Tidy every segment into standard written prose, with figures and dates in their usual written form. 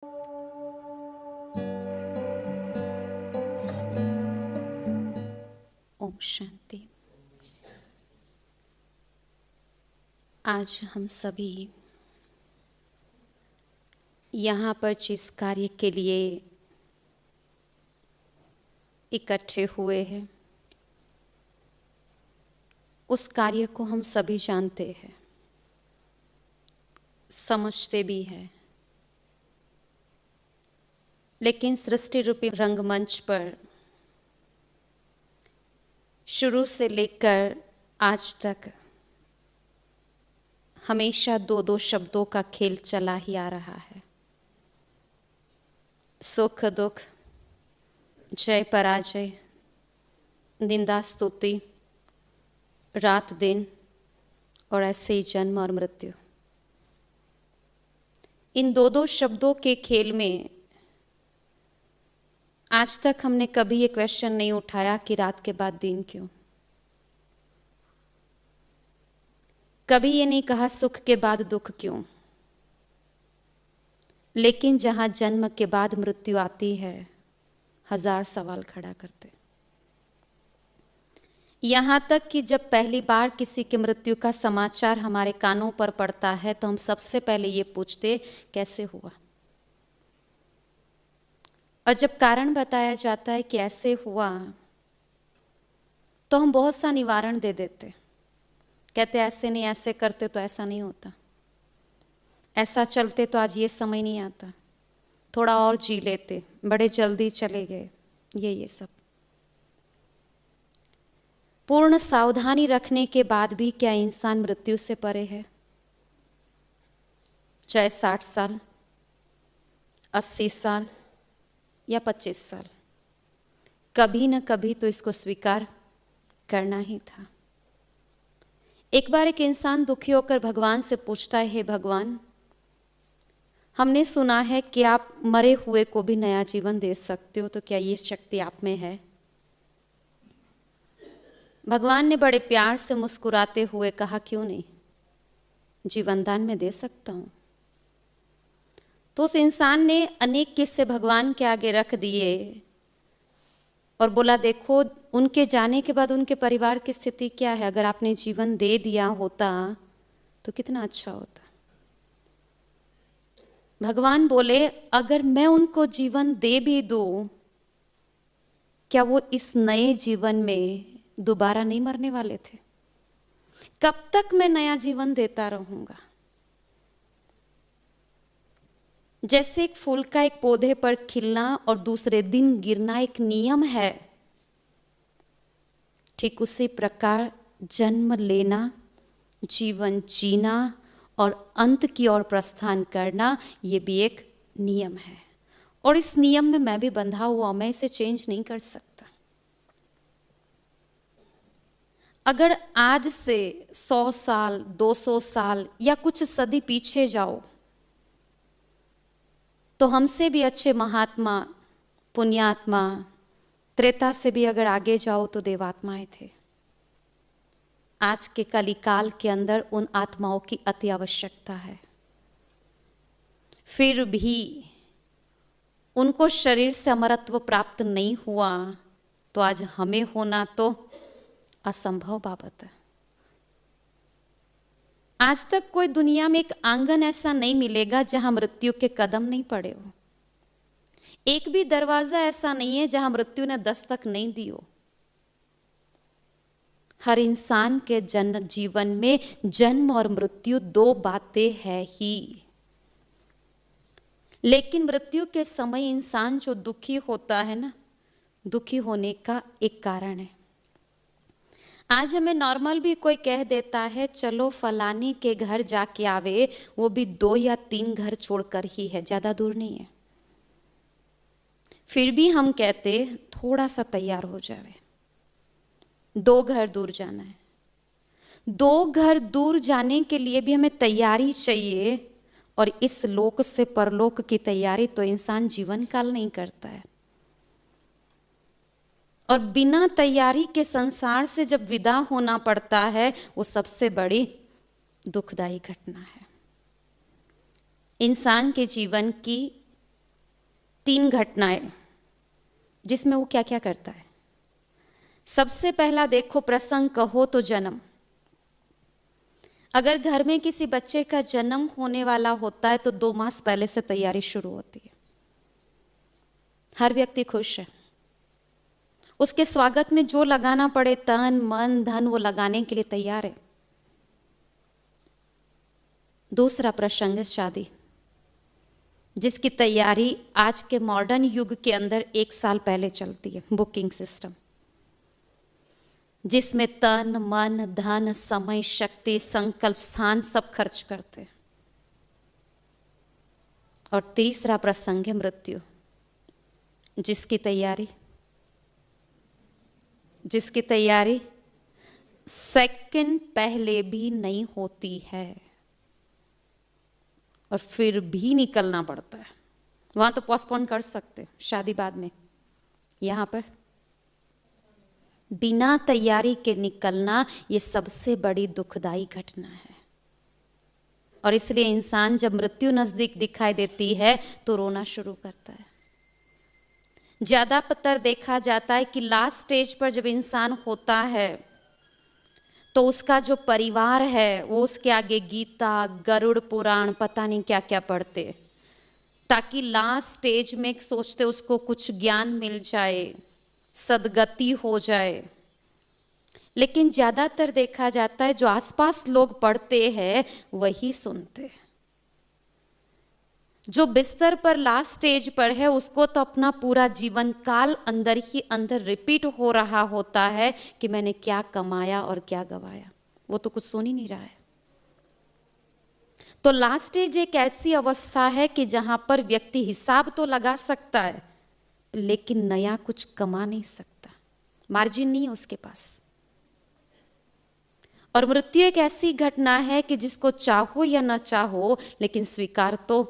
ओम शांति। आज हम सभी यहाँ पर जिस कार्य के लिए इकट्ठे हुए हैं, उस कार्य को हम सभी जानते हैं, समझते भी हैं। लेकिन सृष्टि रूपी रंगमंच पर शुरू से लेकर आज तक हमेशा दो दो शब्दों का खेल चला ही आ रहा है। सुख दुख, जय पराजय, निंदा स्तुति, रात दिन और ऐसे ही जन्म और मृत्यु। इन दो दो शब्दों के खेल में आज तक हमने कभी ये क्वेश्चन नहीं उठाया कि रात के बाद दिन क्यों। कभी ये नहीं कहा सुख के बाद दुख क्यों। लेकिन जहां जन्म के बाद मृत्यु आती है, हजार सवाल खड़ा करते। यहां तक कि जब पहली बार किसी की मृत्यु का समाचार हमारे कानों पर पड़ता है तो हम सबसे पहले ये पूछते कैसे हुआ। और जब कारण बताया जाता है कि ऐसे हुआ तो हम बहुत सा निवारण दे देते। कहते ऐसे नहीं, ऐसे करते तो ऐसा नहीं होता, ऐसा चलते तो आज ये समय नहीं आता, थोड़ा और जी लेते, बड़े जल्दी चले गए, ये सब। पूर्ण सावधानी रखने के बाद भी क्या इंसान मृत्यु से परे है? चाहे 60 साल, 80 साल या 25 साल, कभी न कभी तो इसको स्वीकार करना ही था। एक बार एक इंसान दुखी होकर भगवान से पूछता है, हे भगवान, हमने सुना है कि आप मरे हुए को भी नया जीवन दे सकते हो, तो क्या ये शक्ति आप में है? भगवान ने बड़े प्यार से मुस्कुराते हुए कहा, क्यों नहीं, जीवन दान में दे सकता हूं। तो उस इंसान ने अनेक किस्से भगवान के आगे रख दिए और बोला, देखो उनके जाने के बाद उनके परिवार की स्थिति क्या है, अगर आपने जीवन दे दिया होता तो कितना अच्छा होता। भगवान बोले, अगर मैं उनको जीवन दे भी दूं, क्या वो इस नए जीवन में दोबारा नहीं मरने वाले थे? कब तक मैं नया जीवन देता रहूंगा? जैसे एक फूल का एक पौधे पर खिलना और दूसरे दिन गिरना एक नियम है, ठीक उसी प्रकार जन्म लेना, जीवन जीना और अंत की ओर प्रस्थान करना, ये भी एक नियम है। और इस नियम में मैं भी बंधा हुआ, मैं इसे चेंज नहीं कर सकता। अगर आज से 100 साल, 200 साल या कुछ सदी पीछे जाओ तो हमसे भी अच्छे महात्मा, पुण्यात्मा, त्रेता से भी अगर आगे जाओ तो देवात्माएं थे। आज के कलिकाल के अंदर उन आत्माओं की अति आवश्यकता है। फिर भी उनको शरीर से अमरत्व प्राप्त नहीं हुआ तो आज हमें होना तो असंभव बाबत है। आज तक कोई दुनिया में एक आंगन ऐसा नहीं मिलेगा जहां मृत्यु के कदम नहीं पड़े हो। एक भी दरवाजा ऐसा नहीं है जहां मृत्यु ने दस्तक नहीं दी हो। हर इंसान के जीवन में जन्म और मृत्यु दो बातें हैं ही। लेकिन मृत्यु के समय इंसान जो दुखी होता है ना, दुखी होने का एक कारण है। आज हमें नॉर्मल भी कोई कह देता है, चलो फलाने के घर जाके आवे, वो भी 2 या 3 घर छोड़कर ही है, ज्यादा दूर नहीं है। फिर भी हम कहते थोड़ा सा तैयार हो जावे, 2 घर दूर जाना है। 2 घर दूर जाने के लिए भी हमें तैयारी चाहिए, और इस लोक से परलोक की तैयारी तो इंसान जीवन काल नहीं करता है। और बिना तैयारी के संसार से जब विदा होना पड़ता है, वो सबसे बड़ी दुखदायी घटना है। इंसान के जीवन की 3 घटनाएं जिसमें वो क्या क्या करता है। सबसे पहला देखो, प्रसंग कहो तो जन्म। अगर घर में किसी बच्चे का जन्म होने वाला होता है तो 2 मास पहले से तैयारी शुरू होती है। हर व्यक्ति खुश है, उसके स्वागत में जो लगाना पड़े तन मन धन वो लगाने के लिए तैयार है। दूसरा प्रसंग है शादी, जिसकी तैयारी आज के मॉडर्न युग के अंदर 1 साल पहले चलती है। बुकिंग सिस्टम, जिसमें तन मन धन समय शक्ति संकल्प स्थान सब खर्च करते। और तीसरा प्रसंग है मृत्यु, जिसकी तैयारी सेकंड पहले भी नहीं होती है और फिर भी निकलना पड़ता है। वहां तो पोस्टपोन कर सकते, शादी बाद में, यहां पर बिना तैयारी के निकलना, ये सबसे बड़ी दुखदाई घटना है। और इसलिए इंसान जब मृत्यु नजदीक दिखाई देती है तो रोना शुरू करता है। ज्यादातर देखा जाता है कि लास्ट स्टेज पर जब इंसान होता है तो उसका जो परिवार है वो उसके आगे गीता गरुड़ पुराण पता नहीं क्या क्या पढ़ते, ताकि लास्ट स्टेज में सोचते उसको कुछ ज्ञान मिल जाए, सदगति हो जाए। लेकिन ज्यादातर देखा जाता है जो आसपास लोग पढ़ते हैं वही सुनते। जो बिस्तर पर लास्ट स्टेज पर है उसको तो अपना पूरा जीवन काल अंदर ही अंदर रिपीट हो रहा होता है कि मैंने क्या कमाया और क्या गवाया, वो तो कुछ सुन ही नहीं रहा है। तो लास्ट स्टेज एक ऐसी अवस्था है कि जहां पर व्यक्ति हिसाब तो लगा सकता है लेकिन नया कुछ कमा नहीं सकता, मार्जिन नहीं है उसके पास। और मृत्यु एक ऐसी घटना है कि जिसको चाहो या ना चाहो लेकिन स्वीकार तो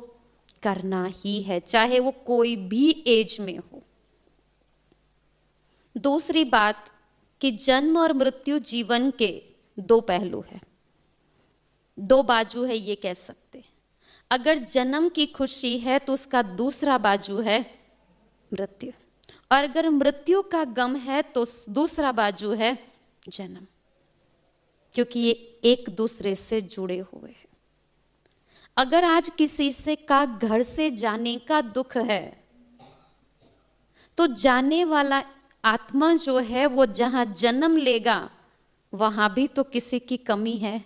करना ही है, चाहे वो कोई भी एज में हो। दूसरी बात कि जन्म और मृत्यु जीवन के 2 पहलू है, 2 बाजू है, ये कह सकते। अगर जन्म की खुशी है तो उसका दूसरा बाजू है मृत्यु, और अगर मृत्यु का गम है तो दूसरा बाजू है जन्म, क्योंकि ये एक दूसरे से जुड़े हुए हैं। अगर आज किसी से का घर से जाने का दुख है तो जाने वाला आत्मा जो है वो जहां जन्म लेगा वहां भी तो किसी की कमी है,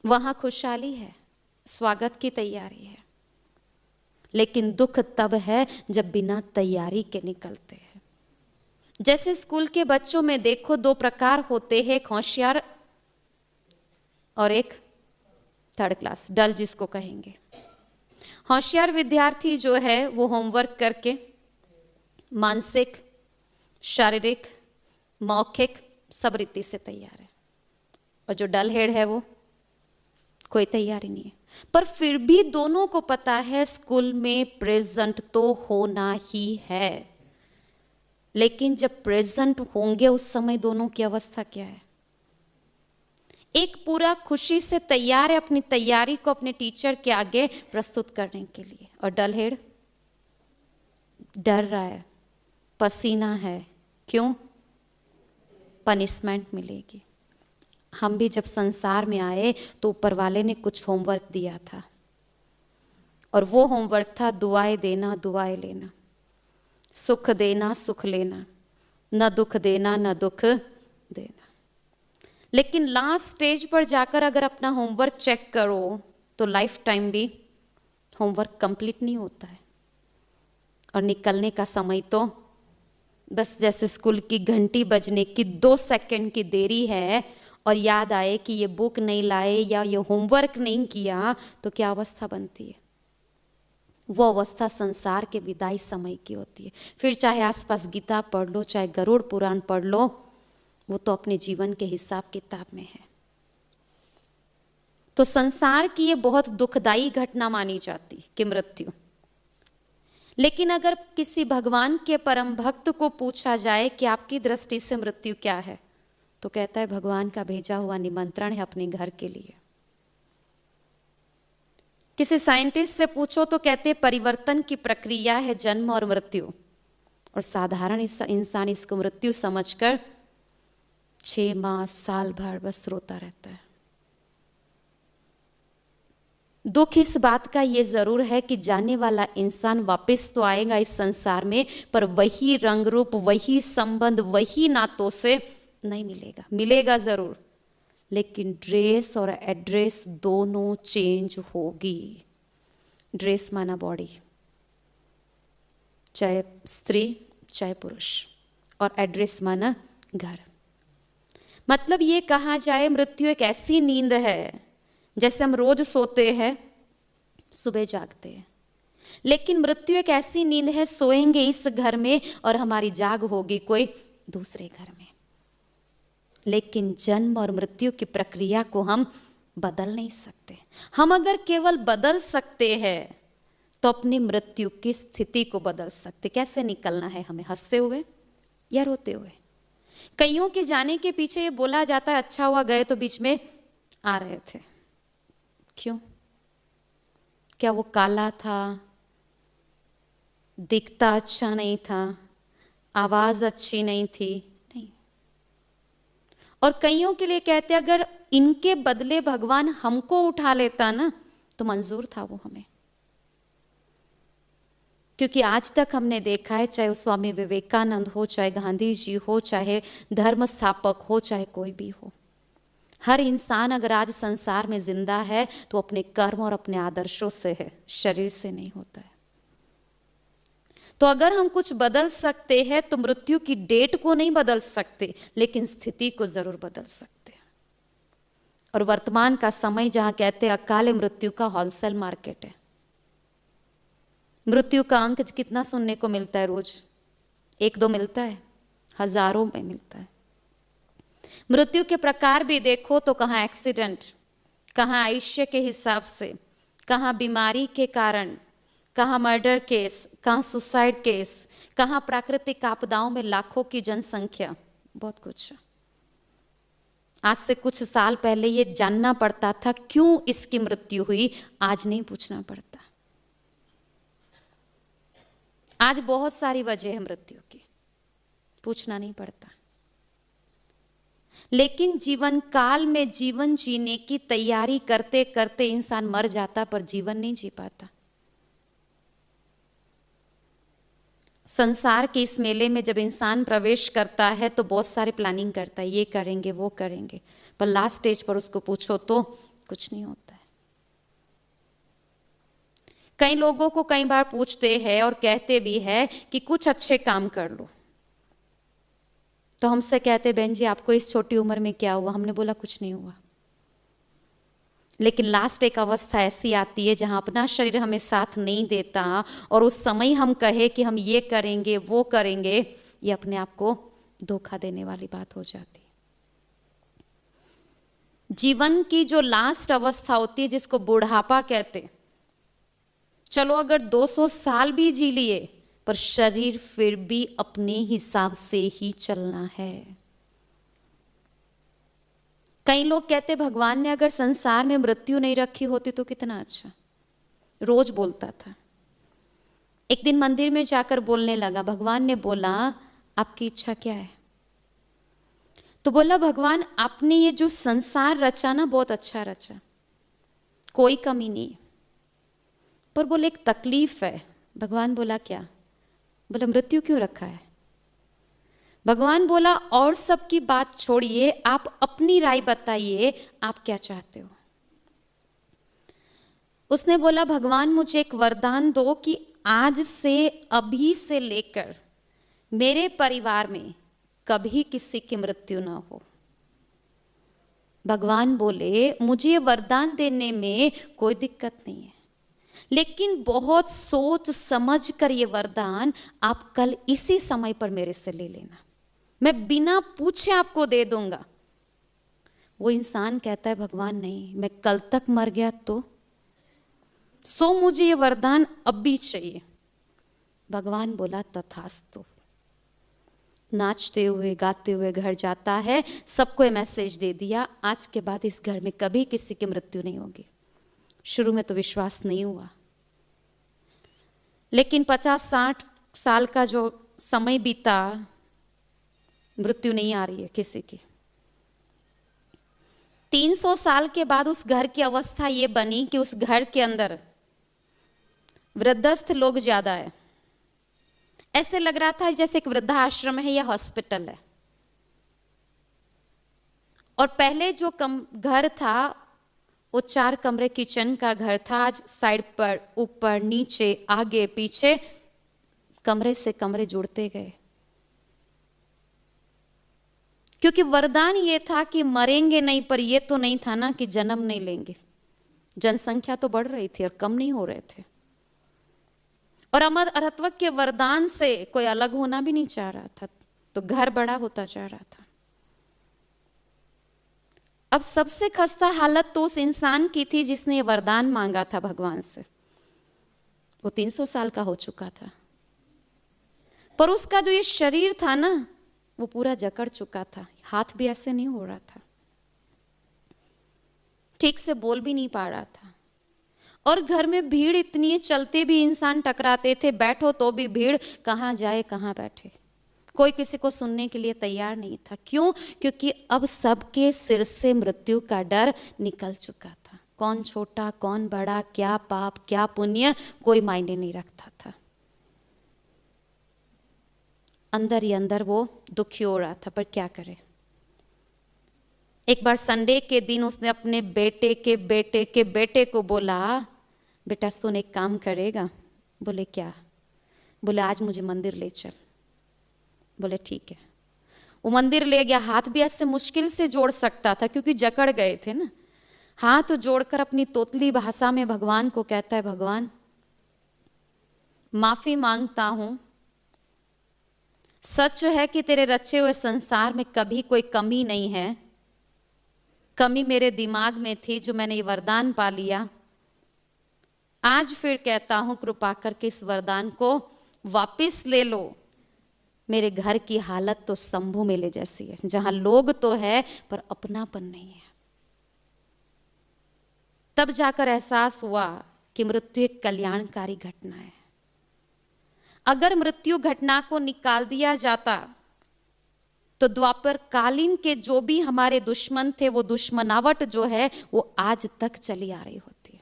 वहां खुशहाली है, स्वागत की तैयारी है। लेकिन दुख तब है जब बिना तैयारी के निकलते हैं। जैसे स्कूल के बच्चों में देखो 2 प्रकार होते हैं, एक होशियार और एक 3rd क्लास, डल जिसको कहेंगे। होशियार विद्यार्थी जो है वो होमवर्क करके मानसिक शारीरिक मौखिक सब रीति से तैयार है, और जो डल हेड है वो कोई तैयारी नहीं है। पर फिर भी दोनों को पता है स्कूल में प्रेजेंट तो होना ही है, लेकिन जब प्रेजेंट होंगे उस समय दोनों की अवस्था क्या है। एक पूरा खुशी से तैयार है अपनी तैयारी को अपने टीचर के आगे प्रस्तुत करने के लिए, और डल हेड डर रहा है, पसीना है, क्यों? पनिशमेंट मिलेगी। हम भी जब संसार में आए तो ऊपर वाले ने कुछ होमवर्क दिया था, और वो होमवर्क था दुआएं देना दुआएं लेना, सुख देना सुख लेना, न दुख देना न दुख देना। लेकिन लास्ट स्टेज पर जाकर अगर अपना होमवर्क चेक करो तो लाइफ टाइम भी होमवर्क कंप्लीट नहीं होता है, और निकलने का समय तो बस जैसे स्कूल की घंटी बजने की 2 सेकंड की देरी है और याद आए कि ये बुक नहीं लाए या ये होमवर्क नहीं किया तो क्या अवस्था बनती है। वो अवस्था संसार के विदाई समय की होती है। फिर चाहे आसपास गीता पढ़ लो, चाहे गरुड़ पुराण पढ़ लो, वो तो अपने जीवन के हिसाब किताब में है। तो संसार की ये बहुत दुखदाई घटना मानी जाती कि मृत्यु। लेकिन अगर किसी भगवान के परम भक्त को पूछा जाए कि आपकी दृष्टि से मृत्यु क्या है, तो कहता है भगवान का भेजा हुआ निमंत्रण है अपने घर के लिए। किसी साइंटिस्ट से पूछो तो कहते परिवर्तन की प्रक्रिया है जन्म और मृत्यु, और साधारण इंसान इसको मृत्यु समझकर 6 माह साल भर बस रोता रहता है। दुख इस बात का ये जरूर है कि जाने वाला इंसान वापस तो आएगा इस संसार में, पर वही रंग रूप, वही संबंध, वही नातों से नहीं मिलेगा। मिलेगा जरूर, लेकिन ड्रेस और एड्रेस दोनों चेंज होगी। ड्रेस माना बॉडी, चाहे स्त्री चाहे पुरुष, और एड्रेस माना घर। मतलब ये कहा जाए मृत्यु एक ऐसी नींद है, जैसे हम रोज सोते हैं सुबह जागते हैं, लेकिन मृत्यु एक ऐसी नींद है, सोएंगे इस घर में और हमारी जाग होगी कोई दूसरे घर में। लेकिन जन्म और मृत्यु की प्रक्रिया को हम बदल नहीं सकते। हम अगर केवल बदल सकते हैं तो अपनी मृत्यु की स्थिति को बदल सकते। कैसे निकलना है हमें, हंसते हुए या रोते हुए? कईयों के जाने के पीछे ये बोला जाता है अच्छा हुआ गए तो बीच में आ रहे थे। क्यों? क्या वो काला था, दिखता अच्छा नहीं था, आवाज अच्छी नहीं थी? नहीं। और कईयों के लिए कहते अगर इनके बदले भगवान हमको उठा लेता ना तो मंजूर था वो हमें। क्योंकि आज तक हमने देखा है, चाहे स्वामी विवेकानंद हो, चाहे गांधी जी हो, चाहे धर्म स्थापक हो, चाहे कोई भी हो, हर इंसान अगर आज संसार में जिंदा है तो अपने कर्म और अपने आदर्शों से है, शरीर से नहीं होता है। तो अगर हम कुछ बदल सकते हैं तो मृत्यु की डेट को नहीं बदल सकते, लेकिन स्थिति को जरूर बदल सकते हैं। और वर्तमान का समय जहां कहते हैं अकाले मृत्यु का होलसेल मार्केट है। मृत्यु का अंक कितना सुनने को मिलता है रोज? 1-2 मिलता है, हजारों में मिलता है। मृत्यु के प्रकार भी देखो तो कहाँ एक्सीडेंट, कहाँ आयुष्य के हिसाब से, कहाँ बीमारी के कारण, कहाँ मर्डर केस, कहाँ सुसाइड केस, कहाँ प्राकृतिक आपदाओं में लाखों की जनसंख्या, बहुत कुछ। आज से कुछ साल पहले ये जानना पड़ता था क्यों इसकी मृत्यु हुई, आज नहीं पूछना पड़ता। आज बहुत सारी वजह है मृत्यु की, पूछना नहीं पड़ता। लेकिन जीवन काल में जीवन जीने की तैयारी करते करते इंसान मर जाता, पर जीवन नहीं जी पाता। संसार के इस मेले में जब इंसान प्रवेश करता है तो बहुत सारी प्लानिंग करता है, ये करेंगे वो करेंगे, पर लास्ट स्टेज पर उसको पूछो तो कुछ नहीं होता है। कई लोगों को कई बार पूछते हैं और कहते भी है कि कुछ अच्छे काम कर लो, तो हमसे कहते बहन जी आपको इस छोटी उम्र में क्या हुआ? हमने बोला कुछ नहीं हुआ। लेकिन लास्ट एक अवस्था ऐसी आती है जहां अपना शरीर हमें साथ नहीं देता, और उस समय हम कहे कि हम ये करेंगे वो करेंगे, ये अपने आप को धोखा देने वाली बात हो जाती है। जीवन की जो लास्ट अवस्था होती है जिसको बुढ़ापा कहते, चलो अगर 200 साल भी जी लिए पर शरीर फिर भी अपने हिसाब से ही चलना है। कई लोग कहते भगवान ने अगर संसार में मृत्यु नहीं रखी होती तो कितना अच्छा। रोज बोलता था, एक दिन मंदिर में जाकर बोलने लगा। भगवान ने बोला आपकी इच्छा क्या है? तो बोला भगवान आपने ये जो संसार रचा ना बहुत अच्छा रचा, कोई कमी नहीं, पर बोले एक तकलीफ है। भगवान बोला क्या? बोला मृत्यु क्यों रखा है? भगवान बोला और सबकी बात छोड़िए, आप अपनी राय बताइए, आप क्या चाहते हो? उसने बोला भगवान मुझे एक वरदान दो कि आज से अभी से लेकर मेरे परिवार में कभी किसी की मृत्यु ना हो। भगवान बोले मुझे वरदान देने में कोई दिक्कत नहीं है, लेकिन बहुत सोच समझ कर ये वरदान आप कल इसी समय पर मेरे से ले लेना, मैं बिना पूछे आपको दे दूंगा। वो इंसान कहता है भगवान नहीं, मैं कल तक मर गया तो सो मुझे ये वरदान अब भी चाहिए। भगवान बोला तथास्तु। नाचते हुए गाते हुए घर जाता है, सबको ये मैसेज दे दिया आज के बाद इस घर में कभी किसी की मृत्यु नहीं होगी। शुरू में तो विश्वास नहीं हुआ, लेकिन 50-60 साल का जो समय बीता, मृत्यु नहीं आ रही है किसी की। 300 साल के बाद उस घर की अवस्था ये बनी कि उस घर के अंदर वृद्धस्थ लोग ज्यादा है। ऐसे लग रहा था जैसे एक वृद्धाश्रम है या हॉस्पिटल है। और पहले जो घर था वो 4 कमरे किचन का घर था, आज साइड पर, ऊपर, नीचे, आगे, पीछे कमरे से कमरे जुड़ते गए। क्योंकि वरदान ये था कि मरेंगे नहीं, पर ये तो नहीं था ना कि जन्म नहीं लेंगे। जनसंख्या तो बढ़ रही थी और कम नहीं हो रहे थे। और अमरत्व के वरदान से कोई अलग होना भी नहीं चाह रहा था, तो घर बड़ा होता जा रहा था। अब सबसे खस्ता हालत तो उस इंसान की थी जिसने ये वरदान मांगा था भगवान से। वो 300 साल का हो चुका था, पर उसका जो ये शरीर था ना, वो पूरा जकड़ चुका था। हाथ भी ऐसे नहीं हो रहा था, ठीक से बोल भी नहीं पा रहा था। और घर में भीड़ इतनी है, चलते भी इंसान टकराते थे, बैठो तो भी भीड़, कहाँ जाए कहाँ बैठे। कोई किसी को सुनने के लिए तैयार नहीं था। क्यों? क्योंकि अब सबके सिर से मृत्यु का डर निकल चुका था। कौन छोटा कौन बड़ा, क्या पाप क्या पुण्य, कोई मायने नहीं रखता था। अंदर ही अंदर वो दुखी हो रहा था, पर क्या करे। एक बार संडे के दिन उसने अपने बेटे के बेटे के बेटे को बोला, बेटा सुन, एक काम करेगा? बोले क्या? बोले आज मुझे मंदिर ले चल। बोले ठीक है। वो मंदिर ले गया। हाथ भी ऐसे मुश्किल से जोड़ सकता था क्योंकि जकड़ गए थे ना। हाथ जोड़कर अपनी तोतली भाषा में भगवान को कहता है, भगवान माफी मांगता हूं, सच है कि तेरे रचे हुए संसार में कभी कोई कमी नहीं है। कमी मेरे दिमाग में थी, जो मैंने ये वरदान पा लिया। आज फिर कहता हूं, कृपा करके इस वरदान को वापस ले लो। मेरे घर की हालत तो शंभू मेले जैसी है, जहां लोग तो है पर अपनापन नहीं है। तब जाकर एहसास हुआ कि मृत्यु एक कल्याणकारी घटना है। अगर मृत्यु घटना को निकाल दिया जाता तो द्वापर कालीन के जो भी हमारे दुश्मन थे, वो दुश्मनावट जो है वो आज तक चली आ रही होती है।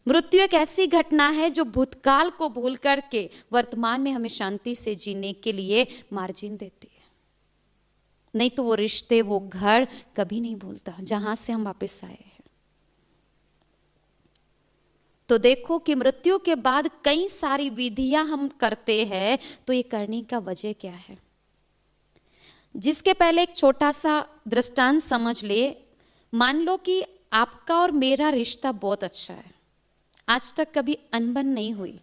मृत्यु एक ऐसी घटना है जो भूतकाल को भूल करके वर्तमान में हमें शांति से जीने के लिए मार्जिन देती है। नहीं तो वो रिश्ते, वो घर कभी नहीं भूलता जहां से हम वापस आए हैं। तो देखो कि मृत्यु के बाद कई सारी विधियां हम करते हैं, तो ये करने का वजह क्या है? जिसके पहले एक छोटा सा दृष्टांत समझ ले। मान लो कि आपका और मेरा रिश्ता बहुत अच्छा है, आज तक कभी अनबन नहीं हुई।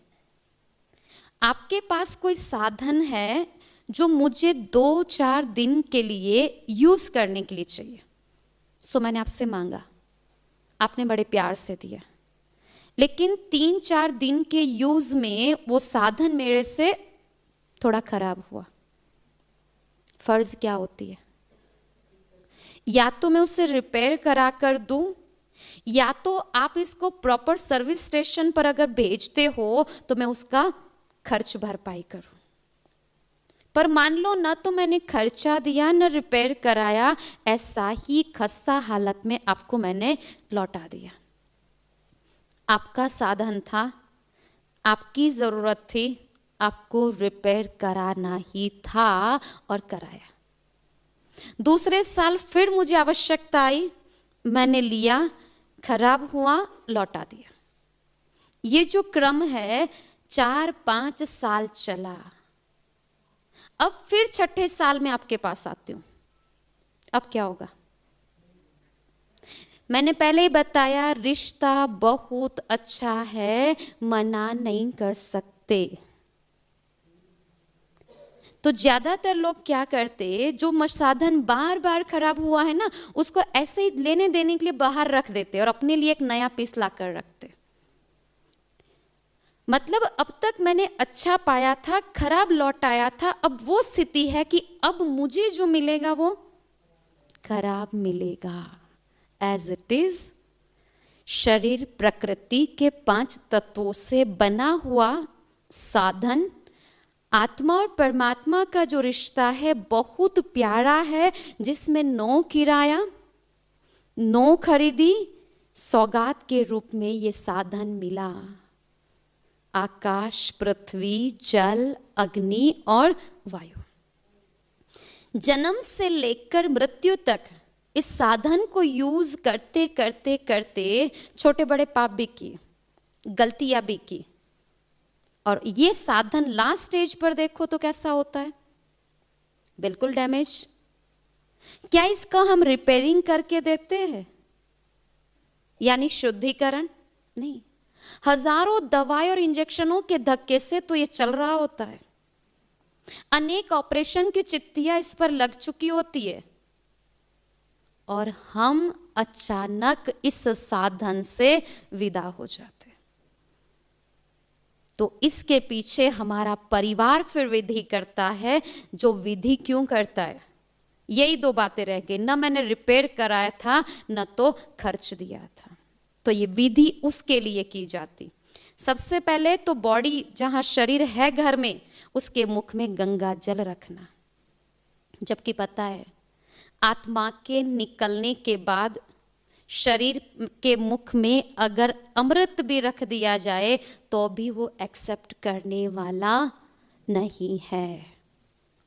आपके पास कोई साधन है जो मुझे 2-4 दिन के लिए यूज करने के लिए चाहिए, सो मैंने आपसे मांगा, आपने बड़े प्यार से दिया। लेकिन 3-4 दिन के यूज में वो साधन मेरे से थोड़ा खराब हुआ। फर्ज क्या होती है? या तो मैं उसे रिपेयर करा कर दूं, या तो आप इसको प्रॉपर सर्विस स्टेशन पर अगर भेजते हो तो मैं उसका खर्च भरपाई करूं। पर मान लो ना तो मैंने खर्चा दिया न रिपेयर कराया, ऐसा ही खस्ता हालत में आपको मैंने लौटा दिया। आपका साधन था, आपकी जरूरत थी, आपको रिपेयर कराना ही था और कराया। दूसरे साल फिर मुझे आवश्यकता आई, मैंने लिया, खराब हुआ, लौटा दिया। ये जो क्रम है 4-5 साल चला। अब फिर 6ठे साल में आपके पास आती हूं। अब क्या होगा? मैंने पहले ही बताया, रिश्ता बहुत अच्छा है, मना नहीं कर सकते। तो ज्यादातर लोग क्या करते, जो साधन बार बार खराब हुआ है ना, उसको ऐसे ही लेने देने के लिए बाहर रख देते और अपने लिए एक नया पीस ला कर रखते। मतलब अब तक मैंने अच्छा पाया था, खराब लौटाया था। अब वो स्थिति है कि अब मुझे जो मिलेगा वो खराब मिलेगा। एज इट इज शरीर प्रकृति के 5 तत्वों से बना हुआ साधन। आत्मा और परमात्मा का जो रिश्ता है बहुत प्यारा है, जिसमें 9 किराया, 9 खरीदी, सौगात के रूप में ये साधन मिला। आकाश, पृथ्वी, जल, अग्नि और वायु। जन्म से लेकर मृत्यु तक इस साधन को यूज करते करते करते छोटे बड़े पाप भी किए, गलतियां भी की, और ये साधन लास्ट स्टेज पर देखो तो कैसा होता है, बिल्कुल डैमेज। क्या इसका हम रिपेयरिंग करके देते हैं, यानी शुद्धिकरण? नहीं, हजारों दवाई और इंजेक्शनों के धक्के से तो ये चल रहा होता है। अनेक ऑपरेशन की चिट्ठियां इस पर लग चुकी होती है, और हम अचानक इस साधन से विदा हो जाते। तो इसके पीछे हमारा परिवार फिर विधि करता है। जो विधि क्यों करता है? यही 2 बातें रह गई, ना मैंने रिपेयर कराया था, न तो खर्च दिया था। तो ये विधि उसके लिए की जाती। सबसे पहले तो बॉडी, जहां शरीर है घर में, उसके मुख में गंगा जल रखना। जबकि पता है आत्मा के निकलने के बाद शरीर के मुख में अगर अमृत भी रख दिया जाए तो भी वो एक्सेप्ट करने वाला नहीं है।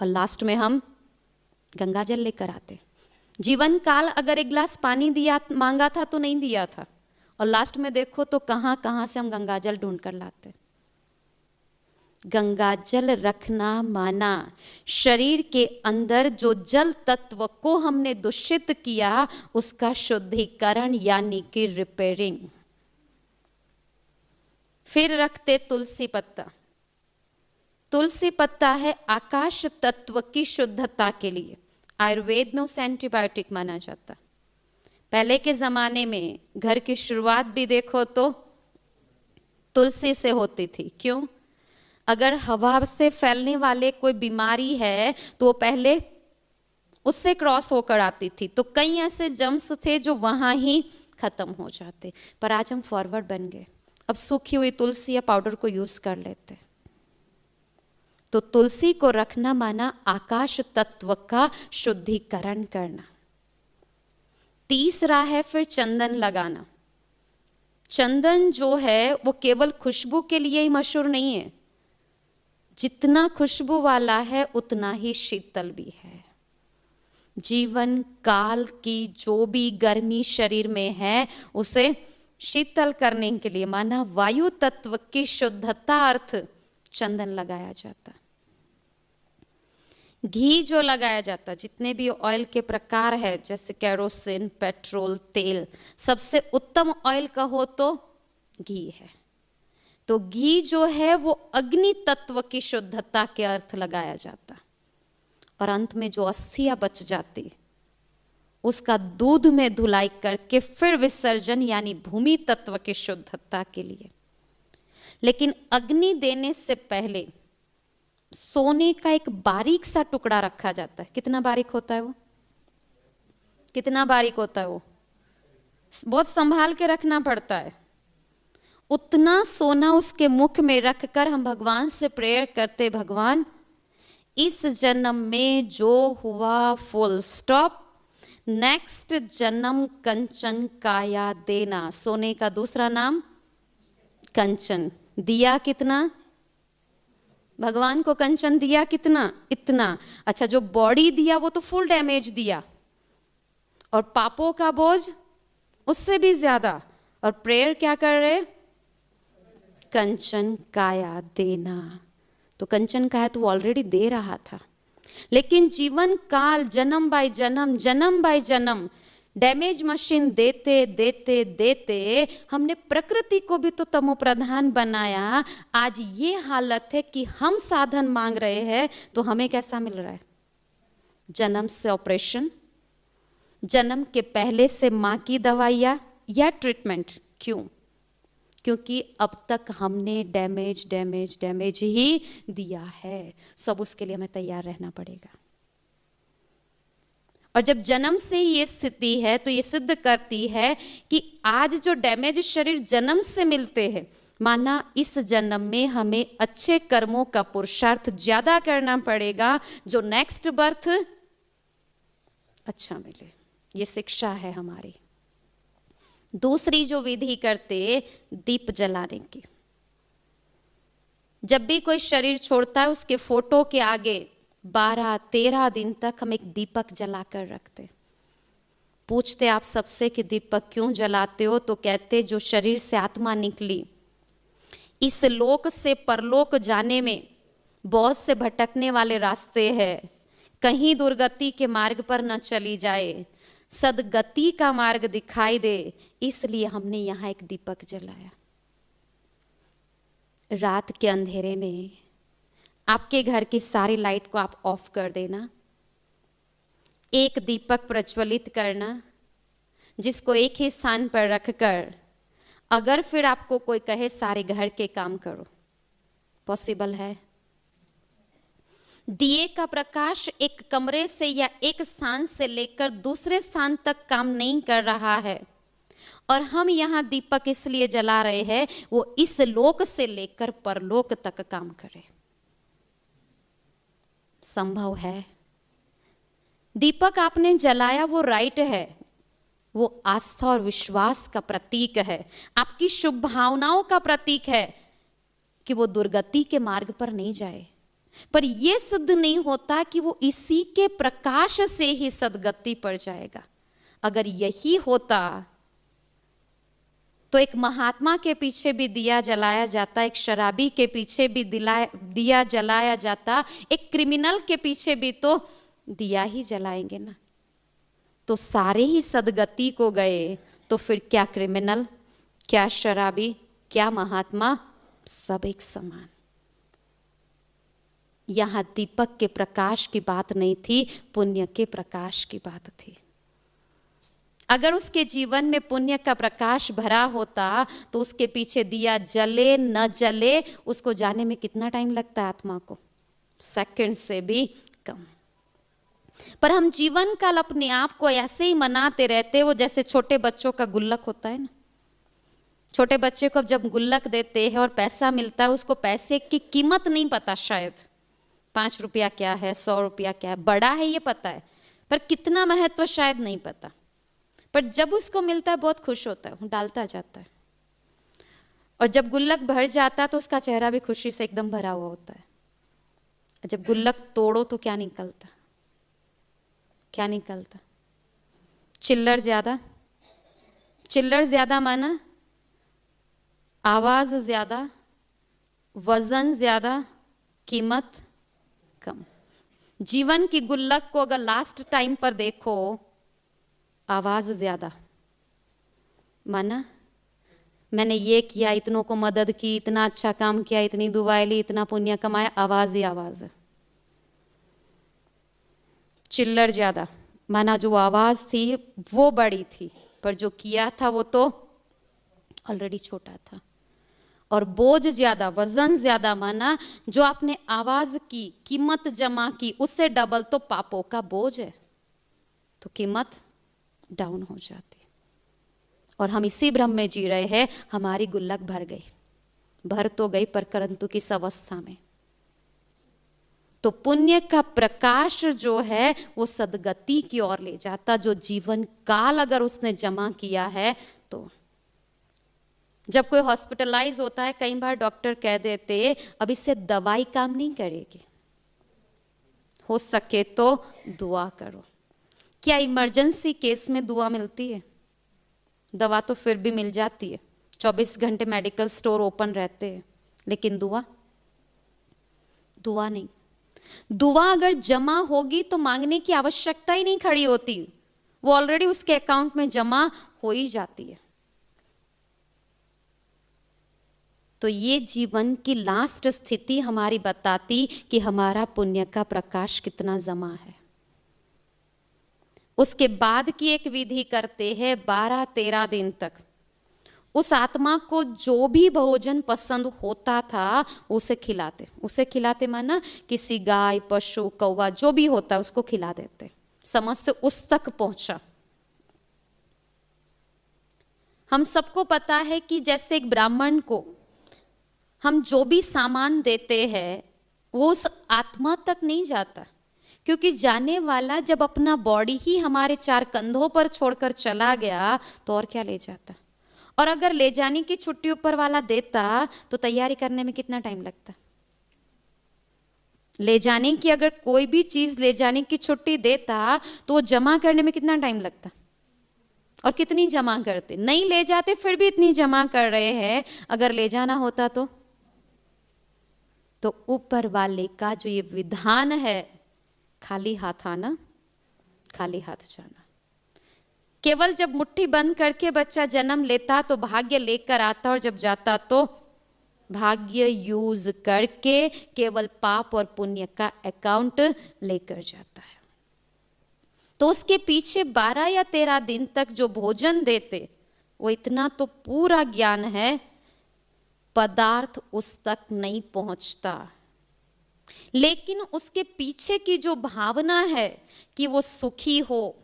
और लास्ट में हम गंगा जल लेकर आते। जीवन काल अगर 1 गिलास पानी दिया मांगा था तो नहीं दिया था, और लास्ट में देखो तो कहां कहां से हम गंगा जल ढूंढ कर लाते। गंगा जल रखना माना शरीर के अंदर जो जल तत्व को हमने दूषित किया उसका शुद्धिकरण, यानी कि रिपेयरिंग। फिर रखते तुलसी पत्ता। तुलसी पत्ता है आकाश तत्व की शुद्धता के लिए। आयुर्वेद में उसे एंटीबायोटिक माना जाता। पहले के जमाने में घर की शुरुआत भी देखो तो तुलसी से होती थी। क्यों? अगर हवा से फैलने वाले कोई बीमारी है तो वो पहले उससे क्रॉस होकर आती थी, तो कई ऐसे जम्स थे जो वहां ही खत्म हो जाते। पर आज हम फॉरवर्ड बन गए, अब सूखी हुई तुलसी या पाउडर को यूज कर लेते। तो तुलसी को रखना माना आकाश तत्व का शुद्धिकरण करना। तीसरा है फिर चंदन लगाना। चंदन जो है वो केवल खुशबू के लिए ही मशहूर नहीं है, जितना खुशबू वाला है उतना ही शीतल भी है। जीवन काल की जो भी गर्मी शरीर में है उसे शीतल करने के लिए माना वायु तत्व की शुद्धता अर्थ चंदन लगाया जाता। घी जो लगाया जाता, जितने भी ऑयल के प्रकार है जैसे केरोसिन, पेट्रोल, तेल, सबसे उत्तम ऑयल कहो तो घी है। तो घी जो है वो अग्नि तत्व की शुद्धता के अर्थ लगाया जाता। और अंत में जो अस्थियां बच जाती उसका दूध में धुलाई करके फिर विसर्जन, यानी भूमि तत्व की शुद्धता के लिए। लेकिन अग्नि देने से पहले सोने का एक बारीक सा टुकड़ा रखा जाता है। कितना बारीक होता है वो? कितना बारीक होता है वो? बहुत संभाल के रखना पड़ता है। उतना सोना उसके मुख में रखकर हम भगवान से प्रेयर करते, भगवान इस जन्म में जो हुआ फुल स्टॉप, नेक्स्ट जन्म कंचन काया देना। सोने का दूसरा नाम कंचन। दिया कितना? भगवान को कंचन दिया कितना? इतना। अच्छा, जो बॉडी दिया वो तो फुल डैमेज दिया, और पापों का बोझ उससे भी ज्यादा। और प्रेयर क्या कर रहे? कंचन काया देना। तो कंचन काया तो ऑलरेडी दे रहा था, लेकिन जीवन काल जन्म बाय जन्म, जन्म बाय जन्म डैमेज मशीन देते देते देते हमने प्रकृति को भी तो तमो प्रधान बनाया। आज ये हालत है कि हम साधन मांग रहे हैं तो हमें कैसा मिल रहा है? जन्म से ऑपरेशन, जन्म के पहले से मां की दवाइयां या ट्रीटमेंट। क्यों? क्योंकि अब तक हमने डैमेज डैमेज डैमेज ही दिया है। सब उसके लिए हमें तैयार रहना पड़ेगा। और जब जन्म से ही ये स्थिति है तो ये सिद्ध करती है कि आज जो डैमेज शरीर जन्म से मिलते हैं, माना इस जन्म में हमें अच्छे कर्मों का पुरुषार्थ ज्यादा करना पड़ेगा जो नेक्स्ट बर्थ अच्छा मिले। ये शिक्षा है हमारी। दूसरी जो विधि करते दीप जलाने की, जब भी कोई शरीर छोड़ता है उसके फोटो के आगे 12-13 दिन तक हम एक दीपक जलाकर रखते। पूछते आप सबसे कि दीपक क्यों जलाते हो, तो कहते जो शरीर से आत्मा निकली इस लोक से परलोक जाने में बहुत से भटकने वाले रास्ते हैं, कहीं दुर्गति के मार्ग पर न चली जाए, सदगति का मार्ग दिखाई दे, इसलिए हमने यहाँ एक दीपक जलाया। रात के अंधेरे में आपके घर की सारी लाइट को आप ऑफ कर देना, एक दीपक प्रज्वलित करना, जिसको एक ही स्थान पर रखकर अगर फिर आपको कोई कहे सारे घर के काम करो, पॉसिबल है? दिए का प्रकाश एक कमरे से या एक स्थान से लेकर दूसरे स्थान तक काम नहीं कर रहा है, और हम यहाँ दीपक इसलिए जला रहे हैं वो इस लोक से लेकर परलोक तक काम करे। संभव है? दीपक आपने जलाया वो राइट है, वो आस्था और विश्वास का प्रतीक है, आपकी शुभ भावनाओं का प्रतीक है कि वो दुर्गति के मार्ग पर नहीं जाए। पर यह सिद्ध नहीं होता कि वो इसी के प्रकाश से ही सदगति पर जाएगा। अगर यही होता तो एक महात्मा के पीछे भी दिया जलाया जाता, एक शराबी के पीछे भी दिया जलाया जाता, एक क्रिमिनल के पीछे भी तो दिया ही जलाएंगे ना। तो सारे ही सदगति को गए, तो फिर क्या क्रिमिनल, क्या शराबी, क्या महात्मा, सब एक समान। यहां दीपक के प्रकाश की बात नहीं थी, पुण्य के प्रकाश की बात थी। अगर उसके जीवन में पुण्य का प्रकाश भरा होता तो उसके पीछे दिया जले न जले उसको जाने में कितना टाइम लगता है आत्मा को? सेकंड से भी कम। पर हम जीवन काल अपने आप को ऐसे ही मनाते रहते, वो जैसे छोटे बच्चों का गुल्लक होता है ना। छोटे बच्चे को जब गुल्लक देते हैं और पैसा मिलता है, उसको पैसे की कीमत नहीं पता, शायद 5 रुपया क्या है, 100 रुपया क्या है, बड़ा है ये पता है, पर कितना महत्व शायद नहीं पता। पर जब उसको मिलता है बहुत खुश होता है, डालता जाता है, और जब गुल्लक भर जाता है तो उसका चेहरा भी खुशी से एकदम भरा हुआ होता है। जब गुल्लक तोड़ो तो क्या निकलता? क्या निकलता? चिल्लर ज्यादा। चिल्लर ज्यादा माना आवाज ज्यादा, वजन ज्यादा, कीमत कम। जीवन की गुल्लक को अगर लास्ट टाइम पर देखो, आवाज ज्यादा, माना मैंने ये किया, इतनों को मदद की, इतना अच्छा काम किया, इतनी दुआएं ली, इतना पुण्य कमाया, आवाज ही आवाज है। चिल्लर ज्यादा, माना जो आवाज थी वो बड़ी थी, पर जो किया था वो तो ऑलरेडी छोटा था। और बोझ ज्यादा, वजन ज्यादा, माना जो आपने आवाज की, कीमत जमा की, उससे डबल तो पापों का बोझ है, तो कीमत डाउन हो जाती। और हम इसी भ्रम में जी रहे हैं, हमारी गुल्लक भर गई, भर तो गई पर परंतु किस अवस्था में? तो पुण्य का प्रकाश जो है वो सदगति की ओर ले जाता। जो जीवन काल अगर उसने जमा किया है, तो जब कोई हॉस्पिटलाइज होता है, कई बार डॉक्टर कह देते अब इससे दवाई काम नहीं करेगी, हो सके तो दुआ करो। क्या इमरजेंसी केस में दुआ मिलती है? दवा तो फिर भी मिल जाती है, 24 घंटे मेडिकल स्टोर ओपन रहते हैं, लेकिन दुआ नहीं। दुआ अगर जमा होगी तो मांगने की आवश्यकता ही नहीं खड़ी होती, वो ऑलरेडी उसके अकाउंट में जमा हो ही जाती है। तो ये जीवन की लास्ट स्थिति हमारी बताती कि हमारा पुण्य का प्रकाश कितना जमा है। उसके बाद की एक विधि करते हैं, 12-13 दिन तक उस आत्मा को जो भी भोजन पसंद होता था उसे खिलाते। उसे खिलाते माना किसी गाय, पशु, कौवा जो भी होता है उसको खिला देते। समझ से उस तक पहुंचा। हम सबको पता है कि जैसे एक ब्राह्मण को हम जो भी सामान देते हैं वो उस आत्मा तक नहीं जाता, क्योंकि जाने वाला जब अपना बॉडी ही हमारे चार कंधों पर छोड़कर चला गया तो और क्या ले जाता। और अगर ले जाने की छुट्टी ऊपर वाला देता तो तैयारी करने में कितना टाइम लगता। ले जाने की अगर कोई भी चीज ले जाने की छुट्टी देता तो वो जमा करने में कितना टाइम लगता, और कितनी जमा करते। नहीं ले जाते फिर भी इतनी जमा कर रहे हैं, अगर ले जाना होता तो ऊपर वाले का जो ये विधान है, खाली हाथ आना, खाली हाथ जाना। केवल जब मुट्ठी बंद करके बच्चा जन्म लेता तो भाग्य लेकर आता, और जब जाता तो भाग्य यूज करके केवल पाप और पुण्य का अकाउंट लेकर जाता है। तो उसके पीछे 12 या 13 दिन तक जो भोजन देते वो इतना तो पूरा ज्ञान है, पदार्थ उस तक नहीं पहुंचता। लेकिन उसके पीछे की जो भावना है कि वो सुखी हो,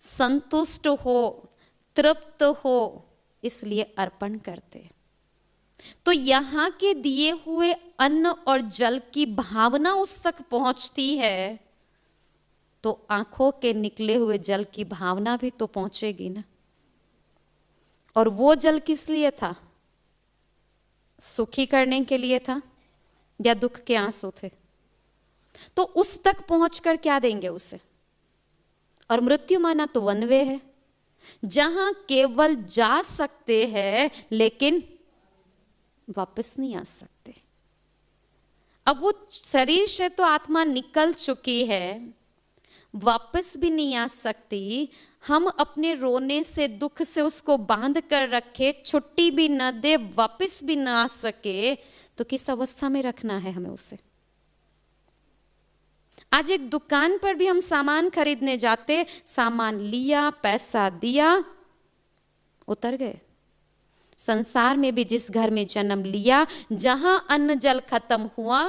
संतुष्ट हो, तृप्त हो, इसलिए अर्पण करते। तो यहां के दिए हुए अन्न और जल की भावना उस तक पहुंचती है तो आंखों के निकले हुए जल की भावना भी तो पहुंचेगी ना। और वो जल किस लिए था? सुखी करने के लिए था या दुख के आंसू थे? तो उस तक पहुंचकर क्या देंगे उसे? और मृत्यु माना तो वन वे है, जहां केवल जा सकते हैं लेकिन वापस नहीं आ सकते। अब वो शरीर से तो आत्मा निकल चुकी है, वापस भी नहीं आ सकती। हम अपने रोने से, दुख से उसको बांध कर रखे, छुट्टी भी न दे, वापस भी ना आ सके, तो किस अवस्था में रखना है हमें उसे? आज एक दुकान पर भी हम सामान खरीदने जाते, सामान लिया, पैसा दिया, उतर गए। संसार में भी जिस घर में जन्म लिया, जहां अन्न जल खत्म हुआ,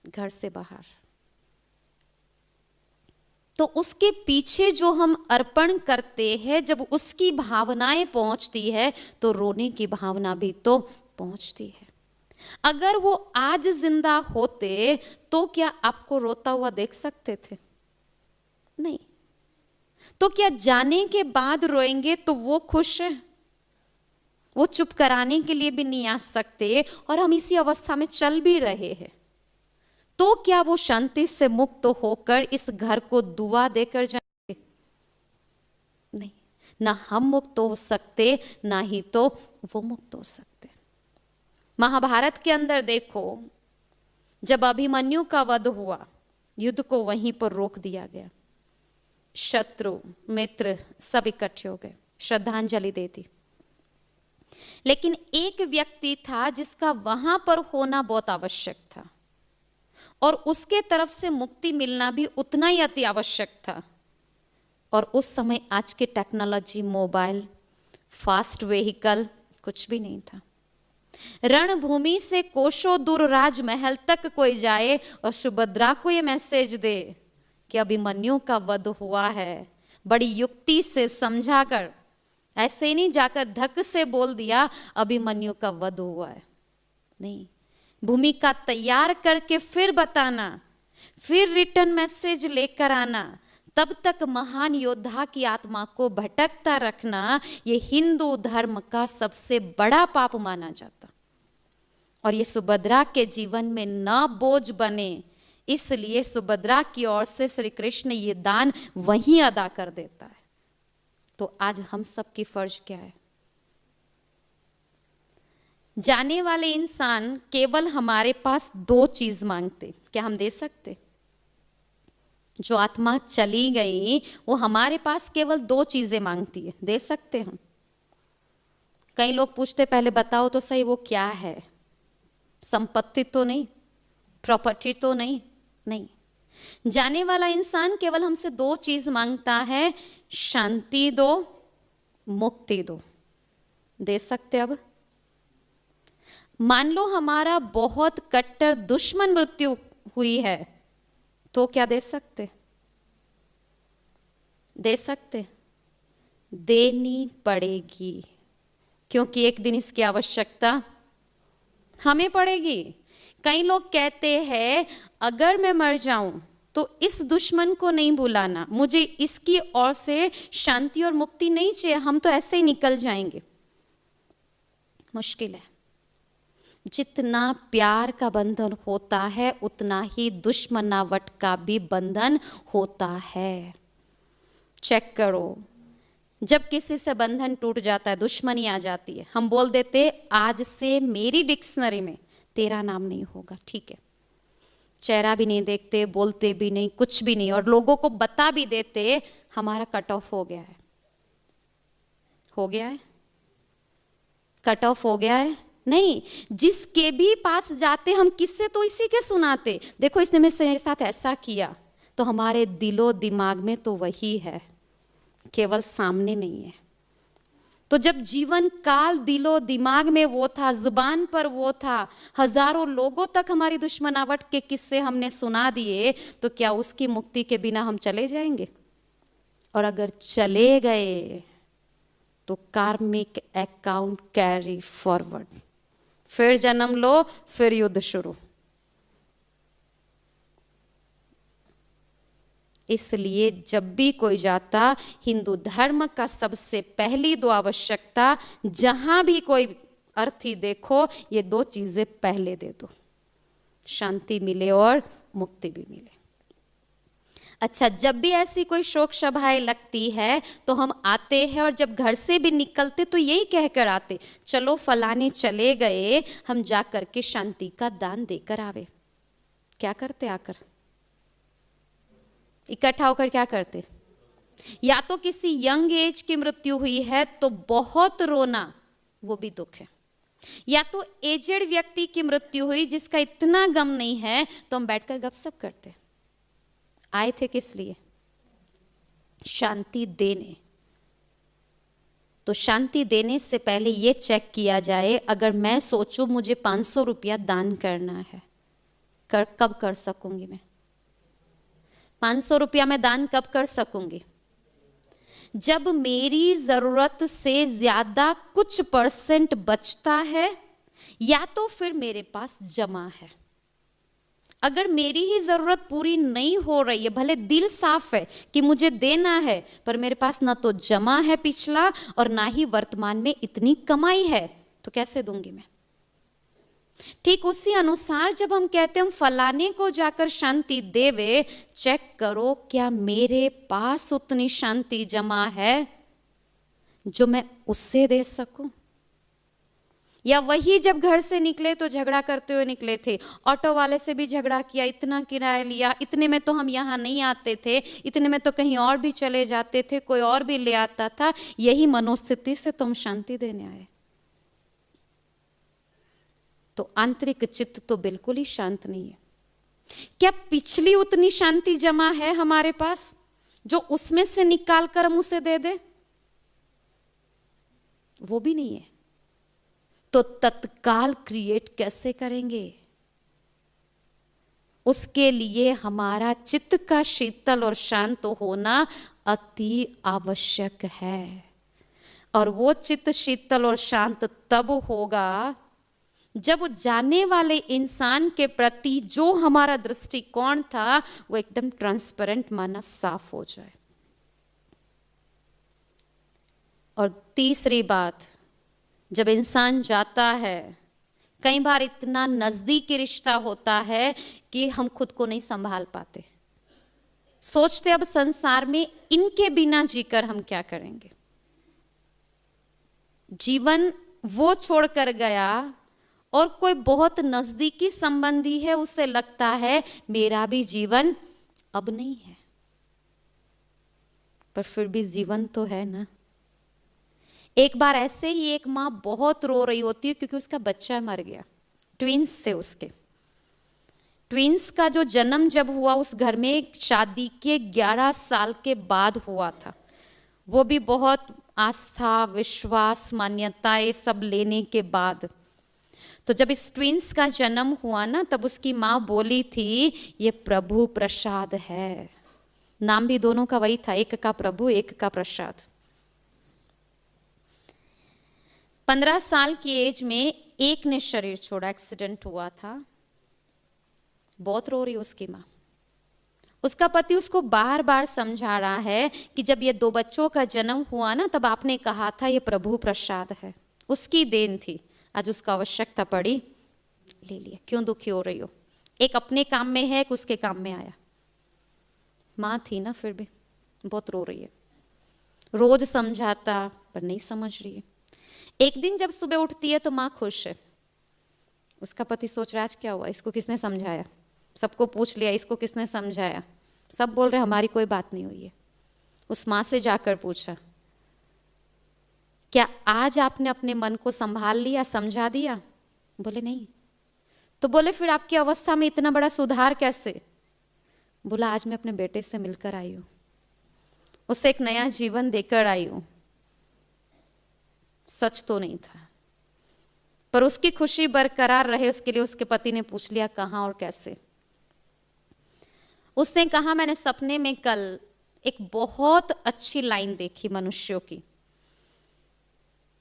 घर से बाहर। तो उसके पीछे जो हम अर्पण करते हैं, जब उसकी भावनाएं पहुंचती है तो रोने की भावना भी तो पहुंचती है। अगर वो आज जिंदा होते तो क्या आपको रोता हुआ देख सकते थे? नहीं। तो क्या जाने के बाद रोएंगे तो वो खुश है? वो चुप कराने के लिए भी नहीं आ सकते, और हम इसी अवस्था में चल भी रहे हैं। तो क्या वो शांति से मुक्त होकर इस घर को दुआ देकर जाएंगे? नहीं। ना हम मुक्त हो सकते, ना ही तो वो मुक्त हो सकते। महाभारत के अंदर देखो, जब अभिमन्यु का वध हुआ, युद्ध को वहीं पर रोक दिया गया। शत्रु मित्र सब इकट्ठे हो गए, श्रद्धांजलि दे दी। लेकिन एक व्यक्ति था जिसका वहां पर होना बहुत आवश्यक था, और उसके तरफ से मुक्ति मिलना भी उतना ही अति आवश्यक था। और उस समय आज की टेक्नोलॉजी, मोबाइल, फास्ट व्हीकल कुछ भी नहीं था। रणभूमि से कोसों दूर राजमहल तक कोई जाए और सुभद्रा को ये मैसेज दे कि अभिमन्यु का वध हुआ है, बड़ी युक्ति से समझाकर, ऐसे ही नहीं जाकर धक से बोल दिया अभिमन्यु का वध हुआ है। नहीं, भूमिका तैयार करके फिर बताना, फिर रिटर्न मैसेज लेकर आना, तब तक महान योद्धा की आत्मा को भटकता रखना, ये हिंदू धर्म का सबसे बड़ा पाप माना जाता। और ये सुभद्रा के जीवन में न बोझ बने, इसलिए सुभद्रा की ओर से श्री कृष्ण ये दान वहीं अदा कर देता है। तो आज हम सब की फर्ज क्या है? जाने वाले इंसान केवल हमारे पास 2 चीज मांगते, क्या हम दे सकते? जो आत्मा चली गई वो हमारे पास केवल 2 चीजें मांगती है, दे सकते हम? कई लोग पूछते पहले बताओ तो सही वो क्या है? संपत्ति तो नहीं, प्रॉपर्टी तो नहीं, नहीं। जाने वाला इंसान केवल हमसे 2 चीज मांगता है, शांति दो, मुक्ति दो। दे सकते? अब मान लो हमारा बहुत कट्टर दुश्मन मृत्यु हुई है, तो क्या दे सकते? दे सकते? देनी पड़ेगी, क्योंकि एक दिन इसकी आवश्यकता हमें पड़ेगी। कई लोग कहते हैं अगर मैं मर जाऊं तो इस दुश्मन को नहीं बुलाना, मुझे इसकी ओर से शांति और मुक्ति नहीं चाहिए, हम तो ऐसे ही निकल जाएंगे। मुश्किल है। जितना प्यार का बंधन होता है उतना ही दुश्मनावट का भी बंधन होता है। चेक करो, जब किसी से बंधन टूट जाता है, दुश्मनी आ जाती है, हम बोल देते आज से मेरी डिक्शनरी में तेरा नाम नहीं होगा, ठीक है। चेहरा भी नहीं देखते, बोलते भी नहीं, कुछ भी नहीं, और लोगों को बता भी देते हमारा कट ऑफ हो गया है। हो गया है? कट ऑफ हो गया है? नहीं, जिसके भी पास जाते हम किससे तो इसी के सुनाते, देखो इसने मेरे साथ ऐसा किया, तो हमारे दिलो दिमाग में तो वही है, केवल सामने नहीं है। तो जब जीवन काल दिलो दिमाग में वो था, जुबान पर वो था, हजारों लोगों तक हमारी दुश्मनावट के किस्से हमने सुना दिए, तो क्या उसकी मुक्ति के बिना हम चले जाएंगे? और अगर चले गए तो कार्मिक अकाउंट कैरी फॉरवर्ड, फिर जन्म लो, फिर युद्ध शुरू। इसलिए जब भी कोई जाता, हिंदू धर्म का सबसे पहली दो आवश्यकता, जहां भी कोई अर्थी देखो, ये दो चीजें पहले दे दो, शांति मिले और मुक्ति भी मिले। अच्छा, जब भी ऐसी कोई शोक सभाएं लगती है तो हम आते हैं, और जब घर से भी निकलते तो यही कहकर आते, चलो फलाने चले गए, हम जा करके शांति का दान देकर आवे। क्या करते? आकर इकट्ठा होकर क्या करते? या तो किसी यंग एज की मृत्यु हुई है तो बहुत रोना, वो भी दुख है, या तो एजेड व्यक्ति की मृत्यु हुई जिसका इतना गम नहीं है, तो हम बैठकर गपशप करते। आए थे किस लिए? शांति देने। तो शांति देने से पहले ये चेक किया जाए, अगर मैं सोचूं मुझे 500 रुपया दान करना है, कब कर सकूंगी मैं? 500 रुपया मैं दान कब कर सकूंगी? जब मेरी जरूरत से ज्यादा कुछ परसेंट बचता है, या तो फिर मेरे पास जमा है। अगर मेरी ही जरूरत पूरी नहीं हो रही है, भले दिल साफ है कि मुझे देना है, पर मेरे पास ना तो जमा है पिछला और ना ही वर्तमान में इतनी कमाई है, तो कैसे दूंगी मैं? ठीक उसी अनुसार जब हम कहते हैं हम फलाने को जाकर शांति देवे, चेक करो क्या मेरे पास उतनी शांति जमा है जो मैं उससे दे सकूं? या वही जब घर से निकले तो झगड़ा करते हुए निकले थे, ऑटो वाले से भी झगड़ा किया, इतना किराया लिया, इतने में तो हम यहाँ नहीं आते थे, इतने में तो कहीं और भी चले जाते थे, कोई और भी ले आता था। यही मनोस्थिति से तुम शांति देने आए, तो आंतरिक चित्त तो बिल्कुल ही शांत नहीं है। क्या पिछली उतनी शांति जमा है हमारे पास जो उसमें से निकाल कर हम उसे दे दे? वो भी नहीं है। तो तत्काल क्रिएट कैसे करेंगे? उसके लिए हमारा चित्त का शीतल और शांत होना अति आवश्यक है। और वो चित्त शीतल और शांत तब होगा जब जाने वाले इंसान के प्रति जो हमारा दृष्टिकोण था वो एकदम ट्रांसपेरेंट, माना साफ हो जाए। और तीसरी बात, जब इंसान जाता है, कई बार इतना नजदीकी रिश्ता होता है कि हम खुद को नहीं संभाल पाते, सोचते अब संसार में इनके बिना जीकर हम क्या करेंगे। जीवन वो छोड़कर गया और कोई बहुत नजदीकी संबंधी है, उससे लगता है मेरा भी जीवन अब नहीं है, पर फिर भी जीवन तो है ना। एक बार ऐसे ही एक माँ बहुत रो रही होती है क्योंकि उसका बच्चा मर गया। ट्विंस थे उसके। ट्विंस का जो जन्म जब हुआ उस घर में शादी के 11 साल के बाद हुआ था, वो भी बहुत आस्था, विश्वास, मान्यताएं सब लेने के बाद। तो जब इस ट्विंस का जन्म हुआ ना, तब उसकी माँ बोली थी ये प्रभु प्रसाद है, नाम भी दोनों का वही था, एक का प्रभु एक का प्रसाद। 15 साल की एज में एक ने शरीर छोड़ा, एक्सीडेंट हुआ था। बहुत रो रही उसकी माँ। उसका पति उसको बार बार समझा रहा है कि जब ये 2 बच्चों का जन्म हुआ ना, तब आपने कहा था ये प्रभु प्रसाद है, उसकी देन थी, आज उसका आवश्यकता पड़ी, ले लिया, क्यों दुखी हो रही हो? एक अपने काम में है, एक उसके काम में आया। माँ थी ना, फिर भी बहुत रो रही है। रोज समझाता पर नहीं समझ रही है। एक दिन जब सुबह उठती है तो माँ खुश है। उसका पति सोच रहा है आज क्या हुआ, इसको किसने समझाया? सबको पूछ लिया, इसको किसने समझाया? सब बोल रहे हमारी कोई बात नहीं हुई है। उस माँ से जाकर पूछा, क्या आज आपने अपने मन को संभाल लिया, समझा दिया? बोले नहीं। तो बोले फिर आपकी अवस्था में इतना बड़ा सुधार कैसे? बोला आज मैं अपने बेटे से मिलकर आई हूं, उसे एक नया जीवन देकर आई हूं। सच तो नहीं था, पर उसकी खुशी बरकरार रहे उसके लिए उसके पति ने पूछ लिया कहां और कैसे। उसने कहा मैंने सपने में कल एक बहुत अच्छी लाइन देखी मनुष्यों की।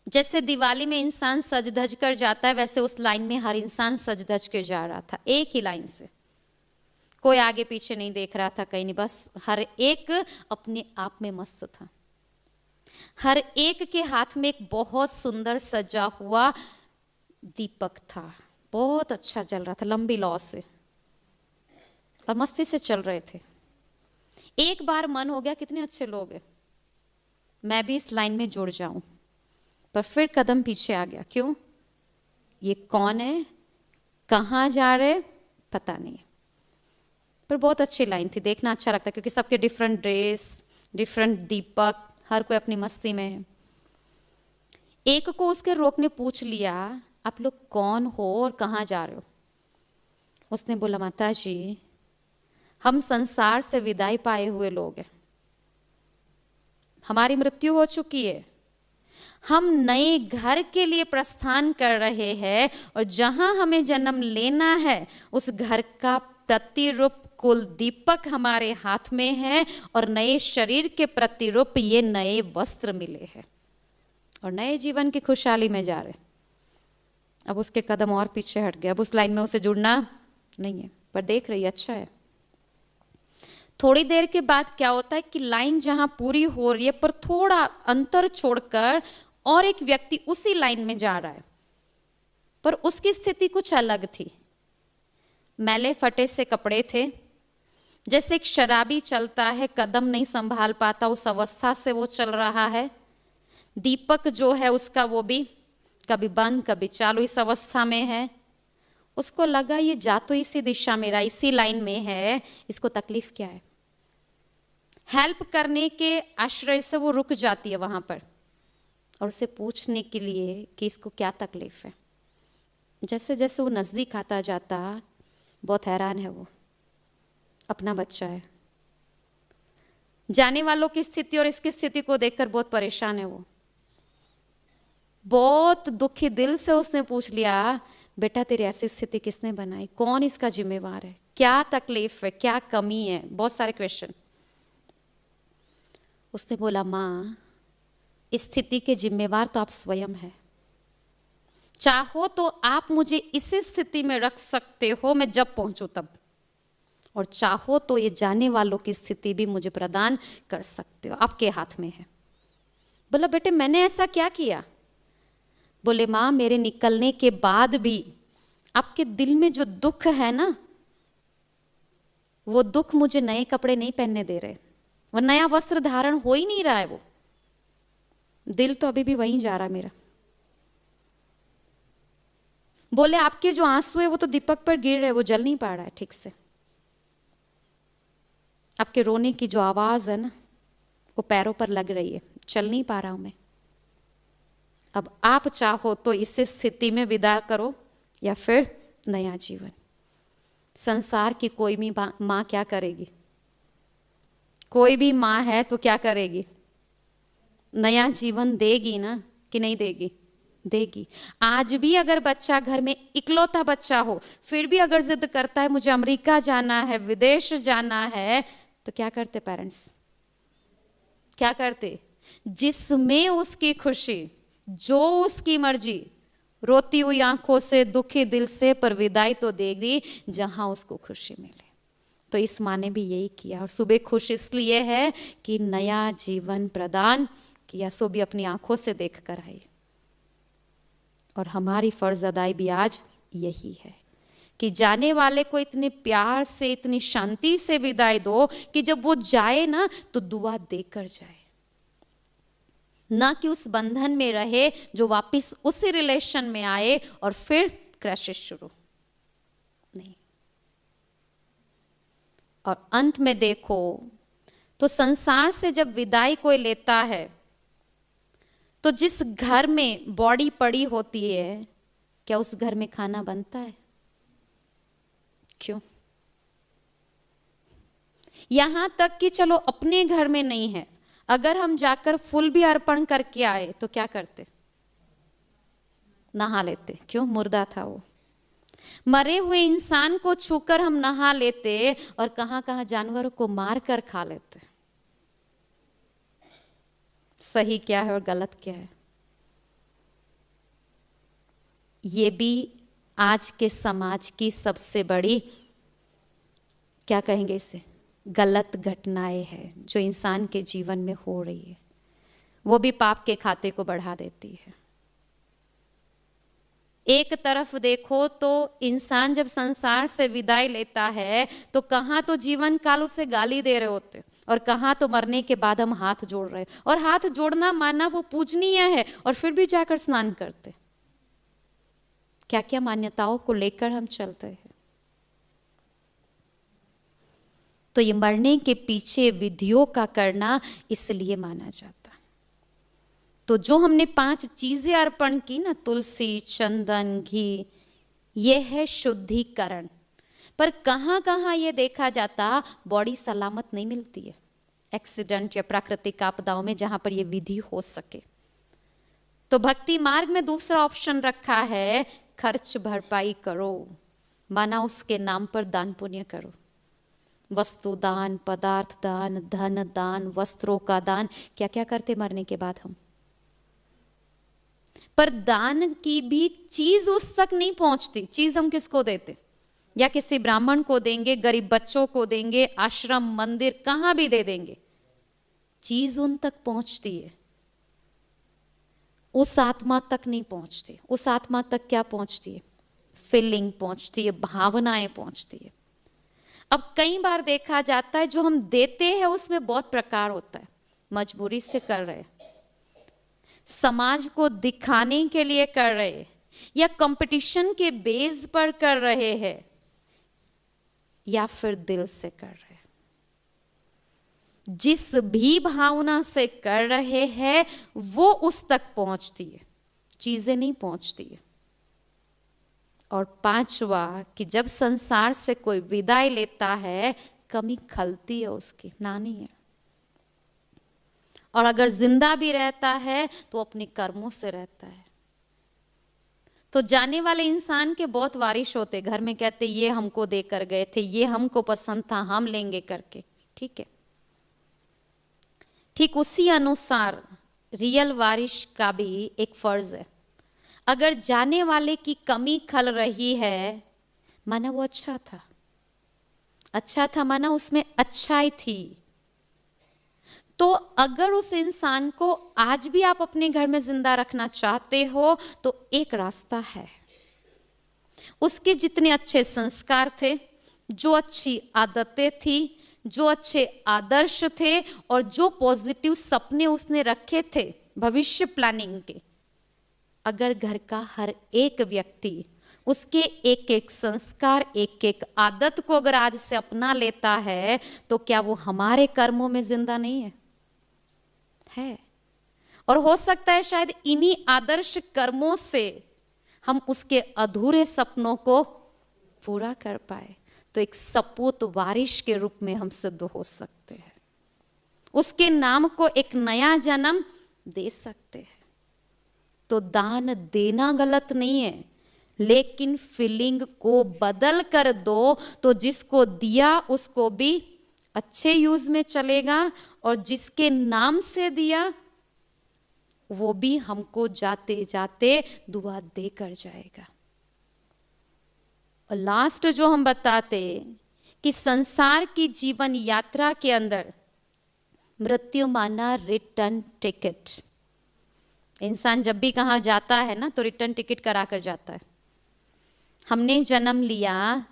जैसे दिवाली में इंसान सज धज कर जाता है, वैसे उस लाइन में हर इंसान सज धज के जा रहा था, एक ही लाइन से। कोई आगे पीछे नहीं देख रहा था, कहीं नहीं, बस हर एक अपने आप में मस्त था। हर एक के हाथ में एक बहुत सुंदर सजा हुआ दीपक था, बहुत अच्छा जल रहा था, लंबी लौ से, और मस्ती से चल रहे थे। एक बार मन हो गया कितने अच्छे लोग हैं, मैं भी इस लाइन में जुड़ जाऊं, पर फिर कदम पीछे आ गया। क्यों? ये कौन है, कहां जा रहे, पता नहीं। पर बहुत अच्छी लाइन थी, देखना अच्छा लगता, क्योंकि सबके डिफरेंट ड्रेस, डिफरेंट दीपक, हर कोई अपनी मस्ती में है। एक को उसके रोकने पूछ लिया आप लोग कौन हो और कहां जा रहे हो? उसने बोला माता जी हम संसार से विदाई पाए हुए लोग हैं, हमारी मृत्यु हो चुकी है, हम नए घर के लिए प्रस्थान कर रहे हैं, और जहां हमें जन्म लेना है उस घर का प्रतिरूप कुल दीपक हमारे हाथ में है, और नए शरीर के प्रतिरूप ये नए वस्त्र मिले हैं, और नए जीवन की खुशहाली में जा रहे। अब उसके कदम और पीछे हट गए, अब उस लाइन में उसे जुड़ना नहीं है, पर देख रही अच्छा है। थोड़ी देर के बाद क्या होता है कि लाइन जहां पूरी हो रही है, पर थोड़ा अंतर छोड़कर और एक व्यक्ति उसी लाइन में जा रहा है, पर उसकी स्थिति कुछ अलग थी। मैले फटे से कपड़े थे, जैसे एक शराबी चलता है, कदम नहीं संभाल पाता, उस अवस्था से वो चल रहा है। दीपक जो है उसका वो भी कभी बंद कभी चालू, इस अवस्था में है। उसको लगा ये जा तो इसी दिशा में रहा, इसी लाइन में है, इसको तकलीफ क्या है? हेल्प करने के आश्रय से वो रुक जाती है वहां पर, और उसे पूछने के लिए कि इसको क्या तकलीफ है। जैसे जैसे वो नजदीक आता जाता, बहुत हैरान है वो, अपना बच्चा है। जाने वालों की स्थिति और इसकी स्थिति को देखकर बहुत परेशान है वो। बहुत दुखी दिल से उसने पूछ लिया बेटा तेरी ऐसी स्थिति किसने बनाई, कौन इसका जिम्मेवार है, क्या तकलीफ है, क्या कमी है, बहुत सारे क्वेश्चन। उसने बोला माँ इस स्थिति के जिम्मेवार तो आप स्वयं हैं, चाहो तो आप मुझे इसी स्थिति में रख सकते हो मैं जब पहुंचूं तब, और चाहो तो ये जाने वालों की स्थिति भी मुझे प्रदान कर सकते हो, आपके हाथ में है। बोला बेटे मैंने ऐसा क्या किया? बोले माँ मेरे निकलने के बाद भी आपके दिल में जो दुख है ना, वो दुख मुझे नए कपड़े नहीं पहनने दे रहे, वो नया वस्त्र धारण हो ही नहीं रहा है, वो दिल तो अभी भी वहीं जा रहा है मेरा। बोले आपके जो आंसू है वो तो दीपक पर गिर रहे, वो जल नहीं पा रहा है ठीक से। आपके रोने की जो आवाज है ना, वो पैरों पर लग रही है, चल नहीं पा रहा हूं मैं। अब आप चाहो तो इस स्थिति में विदा करो या फिर नया जीवन। संसार की कोई भी माँ क्या करेगी? कोई भी माँ है तो क्या करेगी? नया जीवन देगी ना, कि नहीं देगी? देगी। आज भी अगर बच्चा घर में इकलौता बच्चा हो, फिर भी अगर जिद करता है मुझे अमेरिका जाना है, विदेश जाना है, तो क्या करते पेरेंट्स? क्या करते? जिसमें उसकी खुशी, जो उसकी मर्जी, रोती हुई आंखों से, दुखी दिल से, पर विदाई तो देगी जहां उसको खुशी मिले। तो इस माँ ने भी यही किया, और सुबह खुश इसलिए है कि नया जीवन प्रदान किया। सो भी अपनी आंखों से देख कर आई। और हमारी फर्ज अदाई भी आज यही है कि जाने वाले को इतने प्यार से, इतनी शांति से विदाई दो कि जब वो जाए ना तो दुआ देकर जाए, ना कि उस बंधन में रहे जो वापस उसी रिलेशन में आए और फिर क्रैशेस शुरू। नहीं। और अंत में देखो तो संसार से जब विदाई कोई लेता है तो जिस घर में बॉडी पड़ी होती है, क्या उस घर में खाना बनता है? क्यों? यहां तक कि चलो अपने घर में नहीं है, अगर हम जाकर फूल भी अर्पण करके आए तो क्या करते? नहा लेते। क्यों? मुर्दा था वो। मरे हुए इंसान को छूकर हम नहा लेते, और कहां कहां जानवरों को मार कर खा लेते। सही क्या है और गलत क्या है? ये भी आज के समाज की सबसे बड़ी, क्या कहेंगे इसे, गलत घटनाएं हैं जो इंसान के जीवन में हो रही है। वो भी पाप के खाते को बढ़ा देती है। एक तरफ देखो तो इंसान जब संसार से विदाई लेता है तो कहां तो जीवन काल उसे गाली दे रहे होते, और कहां तो मरने के बाद हम हाथ जोड़ रहे, और हाथ जोड़ना माना वो पूजनीय है, और फिर भी जाकर स्नान करते। क्या क्या मान्यताओं को लेकर हम चलते हैं। तो ये मरने के पीछे विधियों का करना इसलिए माना जाता। तो जो हमने 5 चीजें अर्पण की ना, तुलसी, चंदन, घी, ये है शुद्धिकरण। पर कहां कहां ये देखा जाता बॉडी सलामत नहीं मिलती है, एक्सीडेंट या प्राकृतिक आपदाओं में, जहां पर ये विधि हो सके। तो भक्ति मार्ग में दूसरा ऑप्शन रखा है, खर्च भरपाई करो, माना उसके नाम पर दान पुण्य करो। वस्तु दान, पदार्थ दान, धन दान, वस्त्रों का दान, क्या क्या करते मरने के बाद हम। पर दान की भी चीज उस तक नहीं पहुंचती। चीज हम किसको देते? या किसी ब्राह्मण को देंगे, गरीब बच्चों को देंगे, आश्रम, मंदिर, कहां भी दे देंगे, चीज उन तक पहुंचती है, उस आत्मा तक नहीं पहुंचती। उस आत्मा तक क्या पहुंचती है? फीलिंग पहुंचती है, भावनाएं पहुंचती है। अब कई बार देखा जाता है जो हम देते हैं उसमें बहुत प्रकार होता है। मजबूरी से कर रहे, समाज को दिखाने के लिए कर रहे, या कंपटीशन के बेस पर कर रहे हैं, या फिर दिल से कर रहे। जिस भी भावना से कर रहे हैं वो उस तक पहुंचती है, चीजें नहीं पहुंचती है। और 5वां कि जब संसार से कोई विदाई लेता है, कमी खलती है उसकी, नानी है। और अगर जिंदा भी रहता है तो अपने कर्मों से रहता है। तो जाने वाले इंसान के बहुत वारिश होते, घर में कहते ये हमको देकर गए थे, ये हमको पसंद था, हम लेंगे करके। ठीक है, ठीक उसी अनुसार रियल वारिश का भी एक फर्ज है। अगर जाने वाले की कमी खल रही है, माना वो अच्छा था, अच्छा था माना उसमें अच्छाई थी, तो अगर उस इंसान को आज भी आप अपने घर में जिंदा रखना चाहते हो तो एक रास्ता है। उसके जितने अच्छे संस्कार थे, जो अच्छी आदतें थी, जो अच्छे आदर्श थे, और जो पॉजिटिव सपने उसने रखे थे भविष्य प्लानिंग के, अगर घर का हर एक व्यक्ति उसके एक एक संस्कार, एक एक आदत को अगर आज से अपना लेता है, तो क्या वो हमारे कर्मों में जिंदा नहीं है? है। और हो सकता है शायद इन्हीं आदर्श कर्मों से हम उसके अधूरे सपनों को पूरा कर पाए, तो एक सपूत वारिश के रूप में हम सिद्ध हो सकते हैं, उसके नाम को एक नया जन्म दे सकते हैं। तो दान देना गलत नहीं है, लेकिन फीलिंग को बदल कर दो, तो जिसको दिया उसको भी अच्छे यूज में चलेगा और जिसके नाम से दिया वो भी हमको जाते जाते दुआ देकर जाएगा। और लास्ट जो हम बताते कि संसार की जीवन यात्रा के अंदर मृत्यु माना रिटर्न टिकट। इंसान जब भी कहाँ जाता है ना तो रिटर्न टिकट करा कर जाता है। हमने जन्म लिया,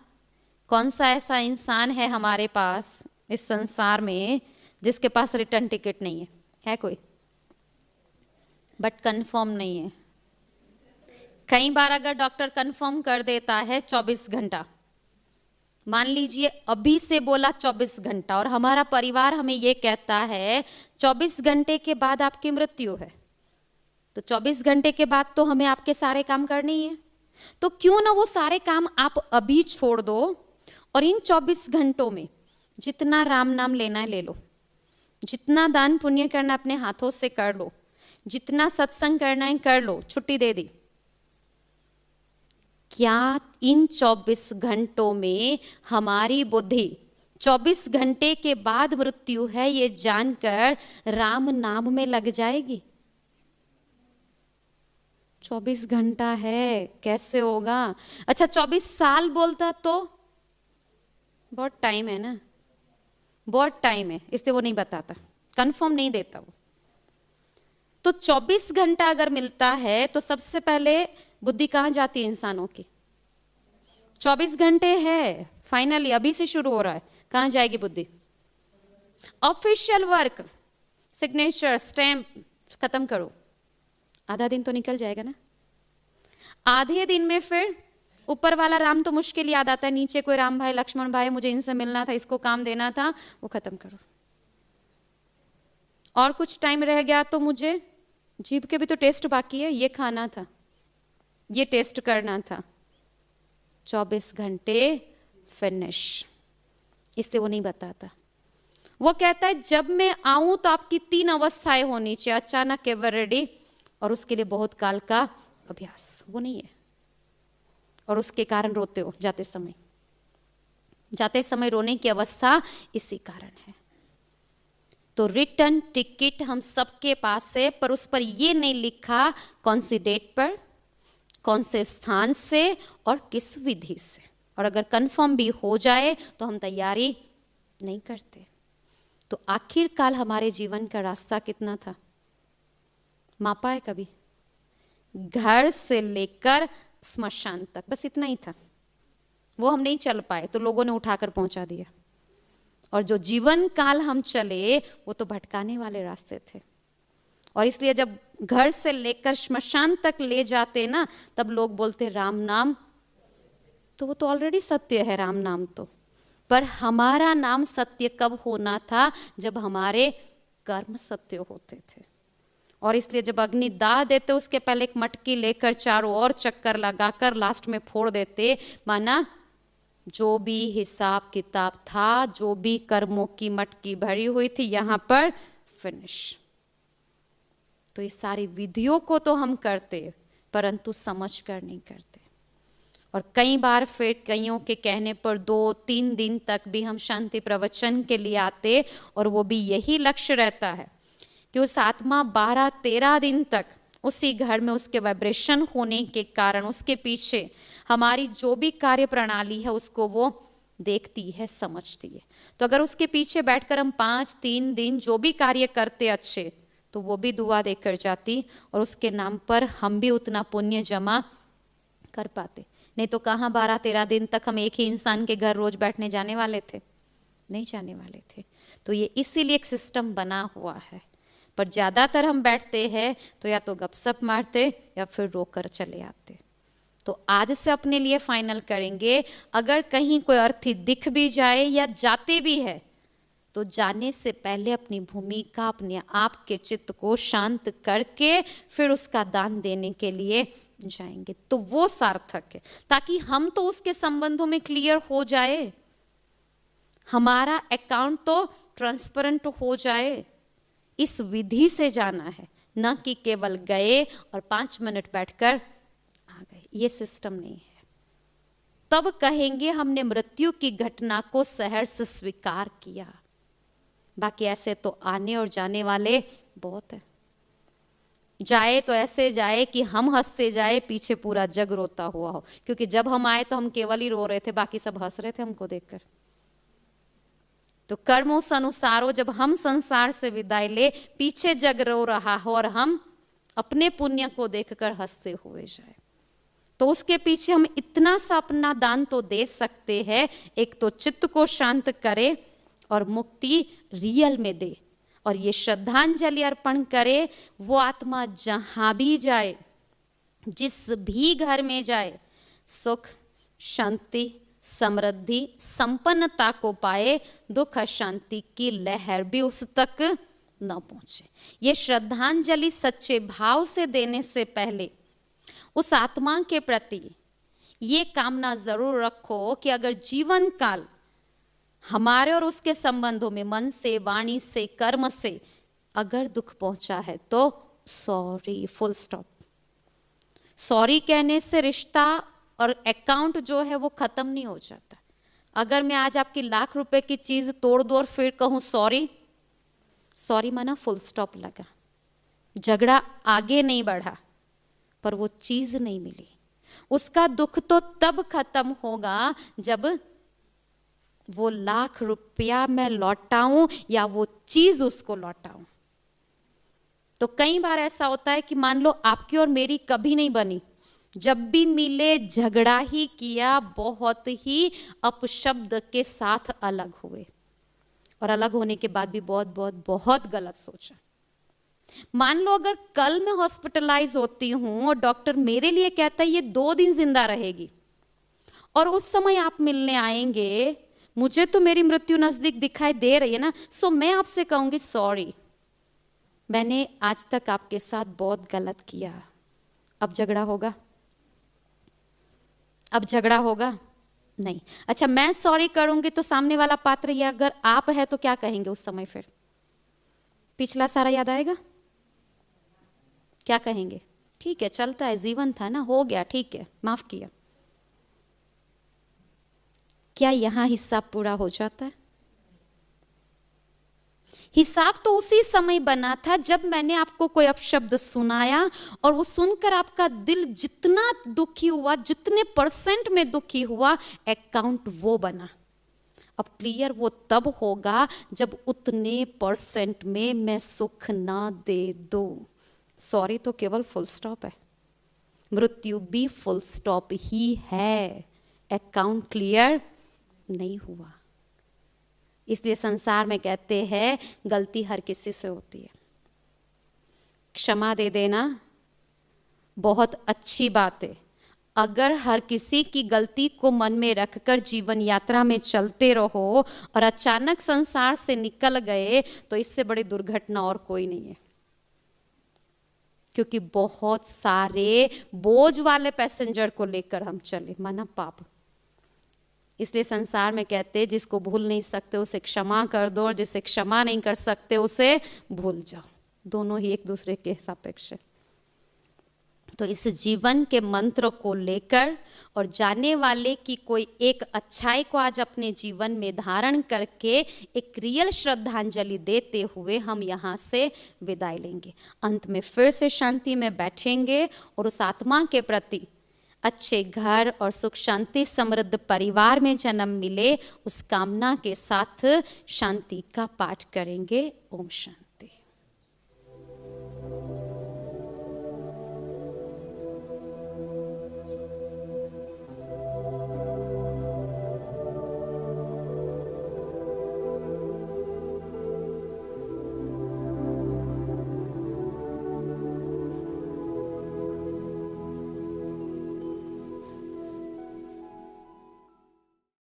कौन सा ऐसा इंसान है हमारे पास इस संसार में जिसके पास रिटर्न टिकट नहीं है कोई? बट कंफर्म नहीं है। कई बार अगर डॉक्टर कंफर्म कर देता है 24 घंटा, मान लीजिए अभी से बोला 24 घंटा, और हमारा परिवार हमें ये कहता है 24 घंटे के बाद आपकी मृत्यु है, तो 24 घंटे के बाद तो हमें आपके सारे काम करने ही है। तो क्यों ना वो सारे काम आप अभी छोड़ दो और इन 24 घंटों में जितना राम नाम लेना है ले लो, जितना दान पुण्य करना अपने हाथों से कर लो, जितना सत्संग करना है कर लो, छुट्टी दे दी। क्या इन 24 घंटों में हमारी बुद्धि 24 घंटे के बाद मृत्यु है ये जानकर राम नाम में लग जाएगी? 24 घंटा है, कैसे होगा? अच्छा 24 साल बोलता तो बहुत टाइम है ना, बहुत टाइम है, इसलिए वो नहीं बताता, कंफर्म नहीं देता वो। तो 24 घंटा अगर मिलता है तो सबसे पहले बुद्धि कहां जाती है इंसानों की? 24 घंटे है, फाइनली अभी से शुरू हो रहा है, कहां जाएगी बुद्धि? ऑफिशियल वर्क, सिग्नेचर, स्टैंप खत्म करो, आधा दिन तो निकल जाएगा ना। आधे दिन में फिर ऊपर वाला राम तो मुश्किल याद आता है, नीचे कोई राम भाई लक्ष्मण भाई मुझे इनसे मिलना था, इसको काम देना था, वो खत्म करो। और कुछ टाइम रह गया तो मुझे जीभ के भी तो टेस्ट बाकी है, ये खाना था, ये टेस्ट करना था। 24 घंटे फिनिश, इससे वो नहीं बताता। वो कहता है जब मैं आऊं तो आपकी 3 अवस्थाएं होनी चाहिए, अचानक एवर रेडी, और उसके लिए बहुत काल का अभ्यास। वो नहीं है, और उसके कारण रोते हो जाते समय। जाते समय रोने की अवस्था इसी कारण है। तो रिटर्न टिकट हम सबके पास है, पर उस पर ये नहीं लिखा कौन सी डेट पर, कौन से स्थान से और किस विधि से। और अगर कंफर्म भी हो जाए तो हम तैयारी नहीं करते। तो आखिरकार हमारे जीवन का रास्ता कितना था, मापा है कभी? घर से लेकर स्मशान तक, बस इतना ही था। वो हम नहीं चल पाए तो लोगों ने उठाकर पहुंचा दिया, और जो जीवन काल हम चले वो तो भटकाने वाले रास्ते थे। और इसलिए जब घर से लेकर श्मशान तक ले जाते ना, तब लोग बोलते राम नाम, तो वो तो ऑलरेडी सत्य है राम नाम तो। पर हमारा नाम सत्य कब होना था? जब हमारे कर्म सत्य होते थे। और इसलिए जब अग्नि दाह देते उसके पहले एक मटकी लेकर चारों ओर चक्कर लगाकर लास्ट में फोड़ देते, माना जो भी हिसाब किताब था, जो भी कर्मों की मटकी भरी हुई थी, यहां पर फिनिश। तो इस सारी विधियों को तो हम करते, परंतु समझ कर नहीं करते। और कई बार फिर कईयों के कहने पर 2-3 दिन तक भी हम शांति प्रवचन के लिए आते, और वो भी यही लक्ष्य रहता है कि उस आत्मा 12-13 दिन तक उसी घर में उसके वाइब्रेशन होने के कारण उसके पीछे हमारी जो भी कार्य प्रणाली है उसको वो देखती है, समझती है। तो अगर उसके पीछे बैठकर हम 5-3 दिन जो भी कार्य करते अच्छे, तो वो भी दुआ देकर जाती, और उसके नाम पर हम भी उतना पुण्य जमा कर पाते। नहीं तो कहाँ 12-13 दिन तक हम एक ही इंसान के घर रोज बैठने जाने वाले थे? नहीं जाने वाले थे। तो ये इसीलिए एक सिस्टम बना हुआ है। पर ज्यादातर हम बैठते हैं तो या तो गपशप मारते या फिर रोकर चले आते। तो आज से अपने लिए फाइनल करेंगे, अगर कहीं कोई अर्थी दिख भी जाए या जाते भी है, तो जाने से पहले अपनी भूमिका, अपने आप के चित्त को शांत करके फिर उसका दान देने के लिए जाएंगे, तो वो सार्थक है। ताकि हम तो उसके संबंधों में क्लियर हो जाए, हमारा अकाउंट तो ट्रांसपेरेंट हो जाए। इस विधि से जाना है, न कि केवल गए और 5 मिनट बैठकर आ गए। ये सिस्टम नहीं है। तब कहेंगे हमने मृत्यु की घटना को सहर्ष स्वीकार किया। बाकी ऐसे तो आने और जाने वाले बहुत है। जाए तो ऐसे जाए कि हम हंसते जाए, पीछे पूरा जग रोता हुआ हो, क्योंकि जब हम आए तो हम केवल ही रो रहे थे, बाकी सब हंस रहे थे हमको देखकर। तो कर्मों से अनुसारो जब हम संसार से विदाई ले, पीछे जग रो रहा हो और हम अपने पुण्य को देखकर हंसते हुए जाए, तो उसके पीछे हम इतना सा अपना दान तो दे सकते हैं। एक तो चित्त को शांत करे और मुक्ति रियल में दे, और ये श्रद्धांजलि अर्पण करे। वो आत्मा जहां भी जाए, जिस भी घर में जाए, सुख शांति समृद्धि संपन्नता को पाए, दुख शांति की लहर भी उस तक न पहुंचे। ये श्रद्धांजलि सच्चे भाव से देने से पहले उस आत्मा के प्रति ये कामना जरूर रखो कि अगर जीवन काल हमारे और उसके संबंधों में मन से, वाणी से, कर्म से अगर दुख पहुंचा है तो सॉरी, फुल स्टॉप। सॉरी कहने से रिश्ता और अकाउंट जो है वो खत्म नहीं हो जाता। अगर मैं आज आपकी लाख रुपए की चीज तोड़ दूं और फिर कहूं सॉरी, सॉरी माना फुल स्टॉप लगा, झगड़ा आगे नहीं बढ़ा, पर वो चीज नहीं मिली। उसका दुख तो तब खत्म होगा जब वो लाख रुपया मैं लौटाऊं या वो चीज उसको लौटाऊं। तो कई बार ऐसा होता है कि मान लो आपकी और मेरी कभी नहीं बनी, जब भी मिले झगड़ा ही किया, बहुत ही अपशब्द के साथ अलग हुए, और अलग होने के बाद भी बहुत बहुत बहुत गलत सोचा। मान लो अगर कल मैं हॉस्पिटलाइज होती हूं और डॉक्टर मेरे लिए कहता है ये 2 दिन जिंदा रहेगी, और उस समय आप मिलने आएंगे, मुझे तो मेरी मृत्यु नजदीक दिखाई दे रही है ना, सो मैं आपसे कहूंगी सॉरी, मैंने आज तक आपके साथ बहुत गलत किया। अब झगड़ा होगा? अब झगड़ा होगा नहीं। अच्छा, मैं सॉरी करूंगी तो सामने वाला पात्र या अगर आप है तो क्या कहेंगे उस समय? फिर पिछला सारा याद आएगा? क्या कहेंगे? ठीक है, चलता है, जीवन था ना, हो गया, ठीक है, माफ किया। क्या यहां हिसाब पूरा हो जाता है? हिसाब तो उसी समय बना था जब मैंने आपको कोई अपशब्द सुनाया, और वो सुनकर आपका दिल जितना दुखी हुआ, जितने % में दुखी हुआ, अकाउंट वो बना। अब क्लियर वो तब होगा जब उतने % में मैं सुख ना दे दूं। सॉरी तो केवल फुल स्टॉप है, मृत्यु भी फुल स्टॉप ही है, अकाउंट क्लियर नहीं हुआ। इसलिए संसार में कहते हैं गलती हर किसी से होती है, क्षमा दे देना बहुत अच्छी बात है। अगर हर किसी की गलती को मन में रखकर जीवन यात्रा में चलते रहो और अचानक संसार से निकल गए, तो इससे बड़ी दुर्घटना और कोई नहीं है, क्योंकि बहुत सारे बोझ वाले पैसेंजर को लेकर हम चले, माना पाप। इसलिए संसार में कहते हैं जिसको भूल नहीं सकते उसे क्षमा कर दो, और जिसे क्षमा नहीं कर सकते उसे भूल जाओ। दोनों ही एक दूसरे के सापेक्ष है। तो इस जीवन के मंत्र को लेकर और जाने वाले की कोई एक अच्छाई को आज अपने जीवन में धारण करके एक रियल श्रद्धांजलि देते हुए हम यहाँ से विदाई लेंगे। अंत में फिर से शांति में बैठेंगे और उस आत्मा के प्रति अच्छे घर और सुख शांति समृद्ध परिवार में जन्म मिले, उस कामना के साथ शांति का पाठ करेंगे। ओम शांति।